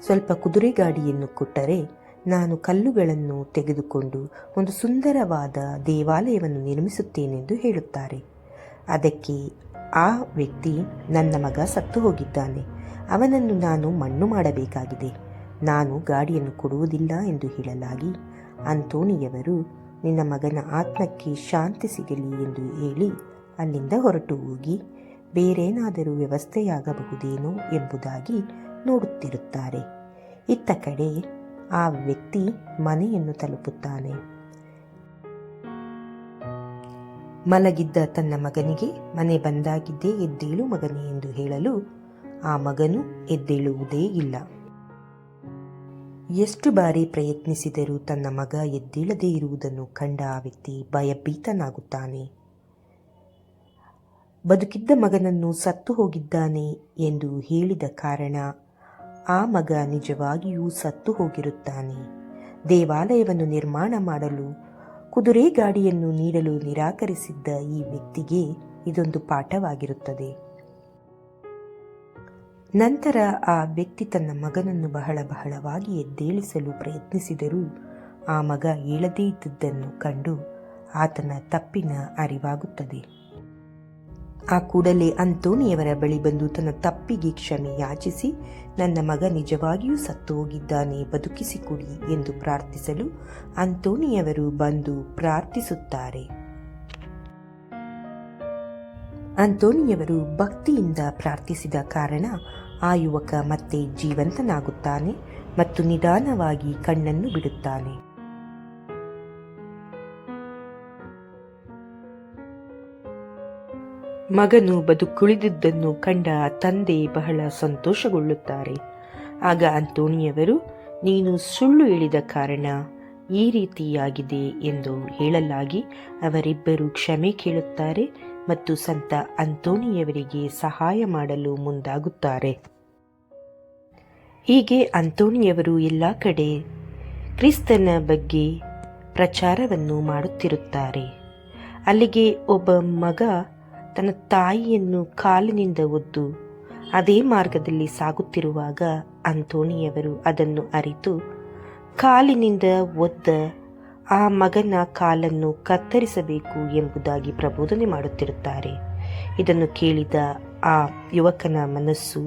ಸ್ವಲ್ಪ ಕುದುರೆ ಗಾಡಿಯನ್ನು ಕೊಟ್ಟರೆ ನಾನು ಕಲ್ಲುಗಳನ್ನು ತೆಗೆದುಕೊಂಡು ಒಂದು ಸುಂದರವಾದ ದೇವಾಲಯವನ್ನು ನಿರ್ಮಿಸುತ್ತೇನೆಂದು ಹೇಳುತ್ತಾರೆ. ಅದಕ್ಕೆ ಆ ವ್ಯಕ್ತಿ, ನನ್ನ ಮಗ ಸತ್ತು ಹೋಗಿದ್ದಾನೆ, ಅವನನ್ನು ನಾನು ಮಣ್ಣು ಮಾಡಬೇಕಾಗಿದೆ, ನಾನು ಗಾಡಿಯನ್ನು ಕೊಡುವುದಿಲ್ಲ ಎಂದು ಹೇಳಲಾಗಿ ಅಂತೋಣಿಯವರು ನಿನ್ನ ಮಗನ ಆತ್ಮಕ್ಕೆ ಶಾಂತಿ ಸಿಗಲಿ ಎಂದು ಹೇಳಿ ಅಲ್ಲಿಂದ ಹೊರಟು ಹೋಗಿ ಬೇರೇನಾದರೂ ವ್ಯವಸ್ಥೆಯಾಗಬಹುದೇನೋ ಎಂಬುದಾಗಿ ನೋಡುತ್ತಿರುತ್ತಾರೆ. ಇತ್ತ ಕಡೆ ಆ ವ್ಯಕ್ತಿ ಮನೆಯನ್ನು ತಲುಪುತ್ತಾನೆ. ಮಲಗಿದ್ದ ತನ್ನ ಮಗನಿಗೆ ಮನೆ ಬಂದಾಗಿದ್ದೇ ಎದ್ದೇಳು ಮಗನೇ ಎಂದು ಹೇಳಲು ಆ ಮಗನು ಎದ್ದೇಳುವುದೇ ಇಲ್ಲ. ಎಷ್ಟು ಬಾರಿ ಪ್ರಯತ್ನಿಸಿದರೂ ತನ್ನ ಮಗ ಎದ್ದೇಳದೇ ಇರುವುದನ್ನು ಕಂಡ ಆ ವ್ಯಕ್ತಿ ಭಯಭೀತನಾಗುತ್ತಾನೆ. ಬದುಕಿದ್ದ ಮಗನನ್ನು ಸತ್ತು ಹೋಗಿದ್ದಾನೆ ಎಂದು ಹೇಳಿದ ಕಾರಣ ಆ ಮಗ ನಿಜವಾಗಿಯೂ ಸತ್ತು ಹೋಗಿರುತ್ತಾನೆ. ದೇವಾಲಯವನ್ನು ನಿರ್ಮಾಣ ಮಾಡಲು ಕುದುರೆ ಗಾಡಿಯನ್ನು ನೀಡಲು ನಿರಾಕರಿಸಿದ್ದ ಈ ವ್ಯಕ್ತಿಗೆ ಇದೊಂದು ಪಾಠವಾಗಿರುತ್ತದೆ. ನಂತರ ಆ ವ್ಯಕ್ತಿ ತನ್ನ ಮಗನನ್ನು ಬಹಳವಾಗಿ ಎದ್ದೇಳಿಸಲು ಪ್ರಯತ್ನಿಸಿದರೂ ಆ ಮಗ ಏಳದೇ ಇದ್ದುದನ್ನು ಕಂಡು ಆತನ ತಪ್ಪಿನ ಅರಿವಾಗುತ್ತದೆ. ಆ ಕೂಡಲೇ ಅಂತೋಣಿಯವರ ಬಳಿ ಬಂದು ತನ್ನ ತಪ್ಪಿಗೆ ಕ್ಷಮೆ ಯಾಚಿಸಿ, ನನ್ನ ಮಗ ನಿಜವಾಗಿಯೂ ಸತ್ತು ಹೋಗಿದ್ದಾನೆ, ಬದುಕಿಸಿಕೊಡಿ ಎಂದು ಪ್ರಾರ್ಥಿಸಲು ಅಂತೋಣಿಯವರು ಬಂದು ಪ್ರಾರ್ಥಿಸುತ್ತಾರೆ. ಅಂತೋಣಿಯವರು ಭಕ್ತಿಯಿಂದ ಪ್ರಾರ್ಥಿಸಿದ ಕಾರಣ ಆ ಯುವಕ ಮತ್ತೆ ಜೀವಂತನಾಗುತ್ತಾನೆ ಮತ್ತು ನಿಧಾನವಾಗಿ ಕಣ್ಣನ್ನು ಬಿಡುತ್ತಾನೆ. ಮಗನು ಬದುಕುಳಿದಿದ್ದನ್ನು ಕಂಡ ತಂದೆ ಬಹಳ ಸಂತೋಷಗೊಳ್ಳುತ್ತಾರೆ. ಆಗ ಅಂತೋಣಿಯವರು, ನೀನು ಸುಳ್ಳು ಹೇಳಿದ ಕಾರಣ ಈ ರೀತಿಯಾಗಿದೆ ಎಂದು ಹೇಳಲಾಗಿ ಅವರಿಬ್ಬರು ಕ್ಷಮೆ ಕೇಳುತ್ತಾರೆ ಮತ್ತು ಸಂತ ಅಂತೋಣಿಯವರಿಗೆ ಸಹಾಯ ಮಾಡಲು ಮುಂದಾಗುತ್ತಾರೆ. ಹೀಗೆ ಅಂತೋಣಿಯವರು ಎಲ್ಲ ಕಡೆ ಕ್ರಿಸ್ತನ ಬಗ್ಗೆ ಪ್ರಚಾರವನ್ನು ಮಾಡುತ್ತಿರುತ್ತಾರೆ. ಅಲ್ಲಿಗೆ ಒಬ್ಬ ಮಗ ತನ್ನ ತಾಯಿಯನ್ನು ಕಾಲಿನಿಂದ ಒದ್ದು ಅದೇ ಮಾರ್ಗದಲ್ಲಿ ಸಾಗುತ್ತಿರುವಾಗ ಅಂತೋಣಿಯವರು ಅದನ್ನು ಅರಿತು ಕಾಲಿನಿಂದ ಒದ್ದ ಆ ಮಗನ ಕಾಲನ್ನು ಕತ್ತರಿಸಬೇಕು ಎಂಬುದಾಗಿ ಪ್ರಬೋಧನೆ ಮಾಡುತ್ತಿರುತ್ತಾರೆ. ಇದನ್ನು ಕೇಳಿದ ಆ ಯುವಕನ ಮನಸ್ಸು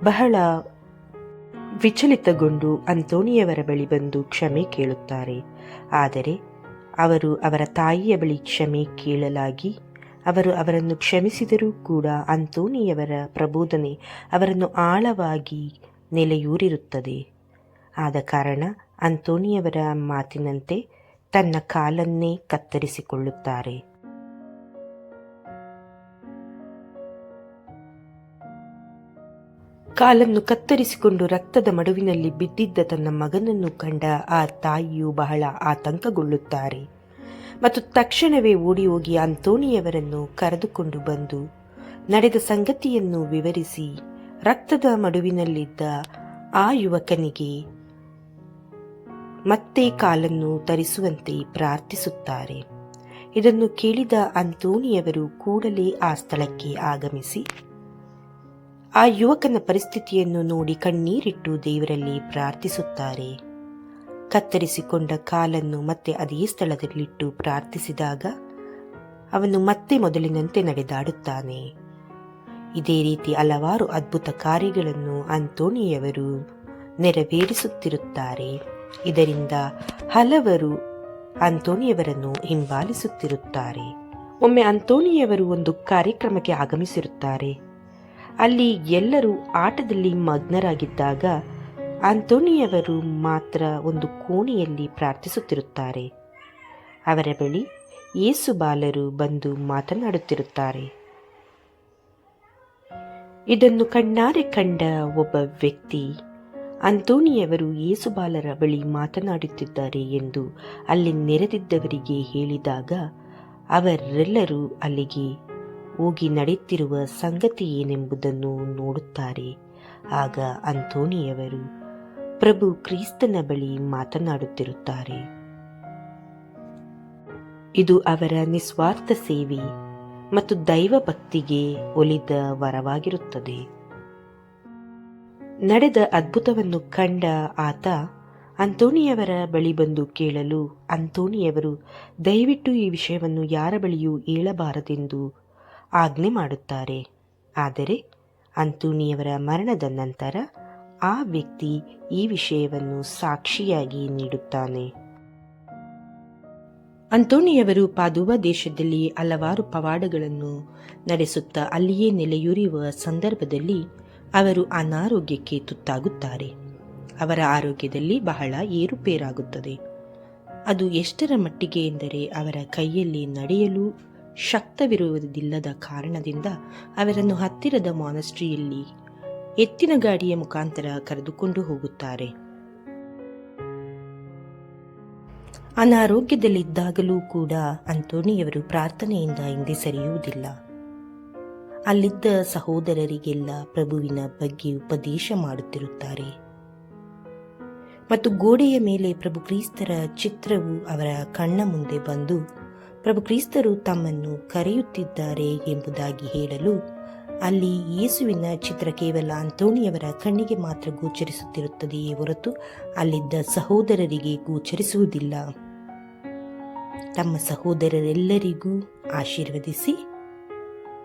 ಬಹಳ ವಿಚಲಿತಗೊಂಡು ಅಂತೋಣಿಯವರ ಬಳಿ ಬಂದು ಕ್ಷಮೆ ಕೇಳುತ್ತಾರೆ. ಆದರೆ ಅವರು ಅವರ ತಾಯಿಯ ಬಳಿ ಕ್ಷಮೆ ಕೇಳಲಾಗಿ ಅವರು ಅವರನ್ನು ಕ್ಷಮಿಸಿದರೂ ಕೂಡ ಅಂತೋಣಿಯವರ ಪ್ರಬೋಧನೆ ಅವರನ್ನು ಆಳವಾಗಿ ನೆಲೆಯೂರಿರುತ್ತದೆ. ಆದ ಕಾರಣ ಅಂತೋಣಿಯವರ ಮಾತಿನಂತೆ ತನ್ನ ಕಾಲನ್ನೇ ಕತ್ತರಿಸಿಕೊಳ್ಳುತ್ತಾರೆ. ಕಾಲನ್ನು ಕತ್ತರಿಸಿಕೊಂಡು ರಕ್ತದ ಮಡುವಿನಲ್ಲಿ ಬಿದ್ದಿದ್ದ ತನ್ನ ಮಗನನ್ನು ಕಂಡ ಆ ತಾಯಿಯು ಬಹಳ ಆತಂಕಗೊಳ್ಳುತ್ತಾರೆ ಮತ್ತು ತಕ್ಷಣವೇ ಓಡಿ ಹೋಗಿ ಅಂತೋಣಿಯವರನ್ನು ಕರೆದುಕೊಂಡು ಬಂದು ನಡೆದ ಸಂಗತಿಯನ್ನು ವಿವರಿಸಿ ರಕ್ತದ ಮಡುವಿನಲ್ಲಿದ್ದ ಆ ಯುವಕನಿಗೆ ಮತ್ತೆ ಕಾಲನ್ನು ತರಿಸುವಂತೆ ಪ್ರಾರ್ಥಿಸುತ್ತಾರೆ. ಇದನ್ನು ಕೇಳಿದ ಅಂತೋಣಿಯವರು ಕೂಡಲೇ ಆ ಸ್ಥಳಕ್ಕೆ ಆಗಮಿಸಿ ಆ ಯುವಕನ ಪರಿಸ್ಥಿತಿಯನ್ನು ನೋಡಿ ಕಣ್ಣೀರಿಟ್ಟು ದೇವರಲ್ಲಿ ಪ್ರಾರ್ಥಿಸುತ್ತಾರೆ. ಕತ್ತರಿಸಿಕೊಂಡ ಕಾಲನ್ನು ಮತ್ತೆ ಅದೇ ಸ್ಥಳದಲ್ಲಿಟ್ಟು ಪ್ರಾರ್ಥಿಸಿದಾಗ ಅವನು ಮತ್ತೆ ಮೊದಲಿನಂತೆ ನಡೆದಾಡುತ್ತಾನೆ. ಇದೇ ರೀತಿ ಹಲವಾರು ಅದ್ಭುತ ಕಾರ್ಯಗಳನ್ನು ಅಂತೋಣಿಯವರು ನೆರವೇರಿಸುತ್ತಿರುತ್ತಾರೆ. ಇದರಿಂದ ಹಲವರು ಅಂತೋಣಿಯವರನ್ನು ಹಿಂಬಾಲಿಸುತ್ತಿರುತ್ತಾರೆ. ಒಮ್ಮೆ ಅಂತೋಣಿಯವರು ಒಂದು ಕಾರ್ಯಕ್ರಮಕ್ಕೆ ಆಗಮಿಸಿರುತ್ತಾರೆ. ಅಲ್ಲಿ ಎಲ್ಲರೂ ಆಟದಲ್ಲಿ ಮಗ್ನರಾಗಿದ್ದಾಗ ಅಂತೋಣಿಯವರು ಮಾತ್ರ ಒಂದು ಕೋಣೆಯಲ್ಲಿ ಪ್ರಾರ್ಥಿಸುತ್ತಿರುತ್ತಾರೆ. ಅವರ ಬಳಿ ಯೇಸು ಬಾಲರು ಬಂದು ಮಾತನಾಡುತ್ತಿರುತ್ತಾರೆ. ಇದನ್ನು ಕಣ್ಣಾರೆ ಕಂಡ ಒಬ್ಬ ವ್ಯಕ್ತಿ ಅಂತೋಣಿಯವರು ಯೇಸು ಬಾಲರ ಬಳಿ ಮಾತನಾಡುತ್ತಿದ್ದಾರೆ ಎಂದು ಅಲ್ಲಿ ನೆರೆದಿದ್ದವರಿಗೆ ಹೇಳಿದಾಗ ಅವರೆಲ್ಲರೂ ಅಲ್ಲಿಗೆ ಹೋಗಿ ನಡೆಯುತ್ತಿರುವ ಸಂಗತಿ ಏನೆಂಬುದನ್ನು ನೋಡುತ್ತಾರೆ. ಆಗ ಅಂತೋಣಿಯವರು ಪ್ರಭು ಕ್ರಿಸ್ತನ ಬಳಿ ಮಾತನಾಡುತ್ತಿರುತ್ತಾರೆ. ಇದು ಅವರ ನಿಸ್ವಾರ್ಥ ಸೇವೆ ಮತ್ತು ದೈವ ಭಕ್ತಿಗೆ ಒಲಿದ ವರವಾಗಿರುತ್ತದೆ. ನಡೆದ ಅದ್ಭುತವನ್ನು ಕಂಡ ಆತ ಅಂತೋಣಿಯವರ ಬಳಿ ಬಂದು ಕೇಳಲು ಅಂತೋಣಿಯವರು ದಯವಿಟ್ಟು ಈ ವಿಷಯವನ್ನು ಯಾರ ಬಳಿಯೂ ಹೇಳಬಾರದೆಂದು ಆಜ್ಞೆ ಮಾಡುತ್ತಾರೆ. ಆದರೆ ಅಂತೋಣಿಯವರ ಮರಣದ ನಂತರ ಆ ವ್ಯಕ್ತಿ ಈ ವಿಷಯವನ್ನು ಸಾಕ್ಷಿಯಾಗಿ ನೀಡುತ್ತಾನೆ. ಅಂತೋಣಿಯವರು ಪಾದುವ ದೇಶದಲ್ಲಿ ಹಲವಾರು ಪವಾಡಗಳನ್ನು ನಡೆಸುತ್ತಾ ಅಲ್ಲಿಯೇ ನೆಲೆಯೂರಿರುವ ಸಂದರ್ಭದಲ್ಲಿ ಅವರು ಅನಾರೋಗ್ಯಕ್ಕೆ ತುತ್ತಾಗುತ್ತಾರೆ. ಅವರ ಆರೋಗ್ಯದಲ್ಲಿ ಬಹಳ ಏರುಪೇರಾಗುತ್ತದೆ. ಅದು ಎಷ್ಟರ ಮಟ್ಟಿಗೆ ಎಂದರೆ ಅವರ ಕೈಯಲ್ಲಿ ನಡೆಯಲು ಶಕ್ತವಿರುವುದಿಲ್ಲದ ಕಾರಣದಿಂದ ಅವರನ್ನು ಹತ್ತಿರದ ಮಾನಸ್ಟ್ರಿಯಲ್ಲಿ ಎತ್ತಿನ ಗಾಡಿಯ ಮುಖಾಂತರ ಕರೆದುಕೊಂಡು ಹೋಗುತ್ತಾರೆ. ಅನಾರೋಗ್ಯದಲ್ಲಿದ್ದಾಗಲೂ ಕೂಡ ಅಂತೋಣಿಯವರು ಪ್ರಾರ್ಥನೆಯಿಂದ ಹಿಂದೆ ಸರಿಯುವುದಿಲ್ಲ. ಅಲ್ಲಿದ್ದ ಸಹೋದರರಿಗೆಲ್ಲ ಪ್ರಭುವಿನ ಬಗ್ಗೆ ಉಪದೇಶ ಮಾಡುತ್ತಿರುತ್ತಾರೆ ಮತ್ತು ಗೋಡೆಯ ಮೇಲೆ ಪ್ರಭು ಕ್ರಿಸ್ತರ ಚಿತ್ರವು ಅವರ ಕಣ್ಣ ಮುಂದೆ ಬಂದು ಪ್ರಭು ಕ್ರಿಸ್ತರು ತಮ್ಮನ್ನು ಕರೆಯುತ್ತಿದ್ದಾರೆ ಎಂಬುದಾಗಿ ಹೇಳಲು ಅಲ್ಲಿ ಯೇಸುವಿನ ಚಿತ್ರ ಕೇವಲ ಅಂತೋಣಿಯವರ ಕಣ್ಣಿಗೆ ಮಾತ್ರ ಗೋಚರಿಸುತ್ತಿರುತ್ತದೆಯೇ ಹೊರತು ಅಲ್ಲಿದ್ದ ಸಹೋದರರಿಗೆ ಗೋಚರಿಸುವುದಿಲ್ಲ. ತಮ್ಮ ಸಹೋದರರೆಲ್ಲರಿಗೂ ಆಶೀರ್ವದಿಸಿ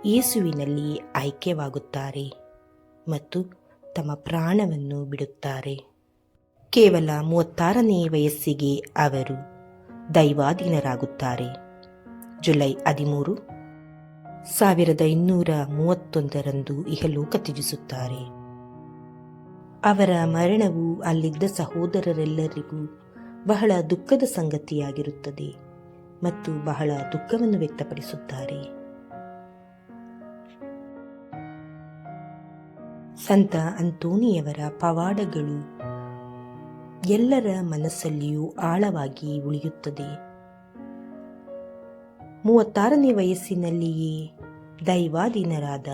ಯೇಸುವಿನಲ್ಲಿ ಐಕ್ಯವಾಗುತ್ತಾರೆ ಮತ್ತು ತಮ್ಮ ಪ್ರಾಣವನ್ನು ಬಿಡುತ್ತಾರೆ. ಕೇವಲ 36ನೇ ವಯಸ್ಸಿಗೆ ಅವರು ದೈವಾಧೀನರಾಗುತ್ತಾರೆ. ಜುಲೈ 13, 1231 ಇಹಲೋಕ ತ್ಯಜಿಸುತ್ತಾರೆ. ಅವರ ಮರಣವು ಅಲ್ಲಿದ್ದ ಸಹೋದರರೆಲ್ಲರಿಗೂ ಬಹಳ ದುಃಖದ ಸಂಗತಿಯಾಗಿರುತ್ತದೆ ಮತ್ತು ಬಹಳ ದುಃಖವನ್ನು ವ್ಯಕ್ತಪಡಿಸುತ್ತಾರೆ. ಸಂತ ಅಂತೋನಿಯವರ ಪವಾಡಗಳು ಎಲ್ಲರ ಮನಸ್ಸಲ್ಲಿಯೂ ಆಳವಾಗಿ ಉಳಿಯುತ್ತದೆ. 36ನೇ ವಯಸ್ಸಿನಲ್ಲಿಯೇ ದೈವಾಧೀನರಾದ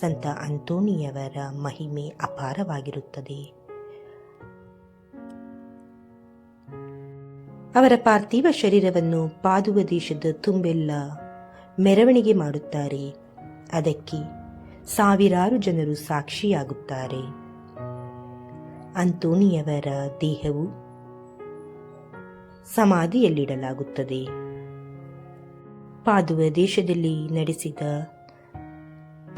ಸಂತ ಅಂತೋನಿಯವರ ಮಹಿಮೆ ಅಪಾರವಾಗಿರುತ್ತದೆ. ಅವರ ಪಾರ್ಥಿವ ಶರೀರವನ್ನು ಪಾದುವ ದೇಶದ ತುಂಬೆಲ್ಲ ಮೆರವಣಿಗೆ ಮಾಡುತ್ತಾರೆ. ಅದಕ್ಕೆ ಸಾವಿರಾರು ಜನರು ಸಾಕ್ಷಿಯಾಗುತ್ತಾರೆ. ಅಂತೋನಿಯವರ ದೇಹವು ಸಮಾಧಿಯಲ್ಲಿಡಲಾಗುತ್ತದೆ. ಪಾದುವ ದೇಶದಲ್ಲಿ ನಡೆಸಿದ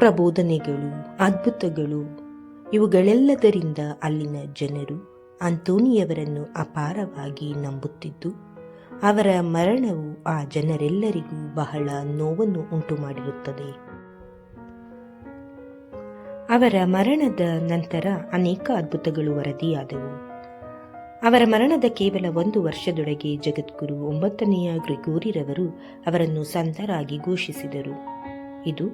ಪ್ರಬೋಧನೆಗಳು, ಅದ್ಭುತಗಳು ಇವುಗಳೆಲ್ಲದರಿಂದ ಅಲ್ಲಿನ ಜನರು ಅಂತೋನಿಯವರನ್ನು ಅಪಾರವಾಗಿ ನಂಬುತ್ತಿದ್ದು, ಅವರ ಮರಣವು ಆ ಜನರೆಲ್ಲರಿಗೂ ಬಹಳ ನೋವನ್ನು ಉಂಟು ಮಾಡಿರುತ್ತದೆ. ಅವರ ಮರಣದ ನಂತರ ಅನೇಕ ಅದ್ಭುತಗಳು ವರದಿಯಾದವು. ಅವರ ಮರಣದ ಕೇವಲ 1 ವರ್ಷದೊಳಗೆ ಜಗದ್ಗುರು 9ನೇ ಗ್ರಿಗೋರಿರವರು ಅವರನ್ನು ಸಂತರಾಗಿ ಘೋಷಿಸಿದರು. ಇದು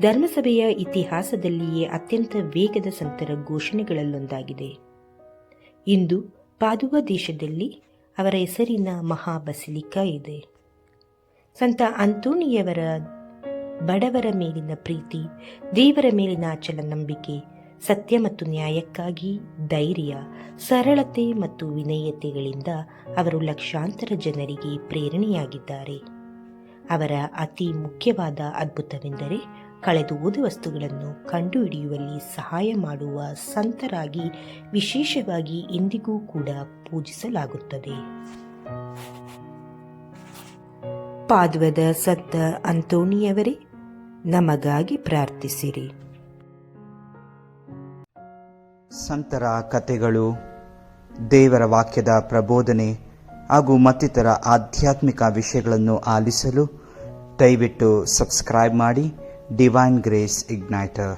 ಧರ್ಮಸಭೆಯ ಇತಿಹಾಸದಲ್ಲಿಯೇ ಅತ್ಯಂತ ವೇಗದ ಸಂತರ ಘೋಷಣೆಗಳಲ್ಲೊಂದಾಗಿದೆ. ಇಂದು ಪಾದುವ ದೇಶದಲ್ಲಿ ಅವರ ಹೆಸರಿನ ಮಹಾ ಬಸಿಲಿಕಾ ಇದೆ. ಸಂತ ಅಂತೋನಿಯವರ ಬಡವರ ಮೇಲಿನ ಪ್ರೀತಿ, ದೇವರ ಮೇಲಿನ ಅಚಲ ನಂಬಿಕೆ, ಸತ್ಯ ಮತ್ತು ನ್ಯಾಯಕ್ಕಾಗಿ ಧೈರ್ಯ, ಸರಳತೆ ಮತ್ತು ವಿನಯತೆಗಳಿಂದ ಅವರು ಲಕ್ಷಾಂತರ ಜನರಿಗೆ ಪ್ರೇರಣೆಯಾಗಿದ್ದಾರೆ. ಅವರ ಅತಿ ಮುಖ್ಯವಾದ ಅದ್ಭುತವೆಂದರೆ ಕಳೆದು ಹೋದ ವಸ್ತುಗಳನ್ನು ಕಂಡುಹಿಡಿಯುವಲ್ಲಿ ಸಹಾಯ ಮಾಡುವ ಸಂತರಾಗಿ ವಿಶೇಷವಾಗಿ ಇಂದಿಗೂ ಕೂಡ ಪೂಜಿಸಲಾಗುತ್ತದೆ. ಪಾದುವದ ಸಂತ ಅಂತೋನಿಯವರೇ, ನಮಗಾಗಿ ಪ್ರಾರ್ಥಿಸಿರಿ. ಸಂತರ ಕಥೆಗಳು, ದೇವರ ವಾಕ್ಯದ ಪ್ರಬೋಧನೆ ಹಾಗೂ ಮತ್ತಿತರ ಆಧ್ಯಾತ್ಮಿಕ ವಿಷಯಗಳನ್ನು ಆಲಿಸಲು ದಯವಿಟ್ಟು ಸಬ್ಸ್ಕ್ರೈಬ್ ಮಾಡಿ ಡಿವೈನ್ ಗ್ರೇಸ್ ಇಗ್ನೈಟರ್.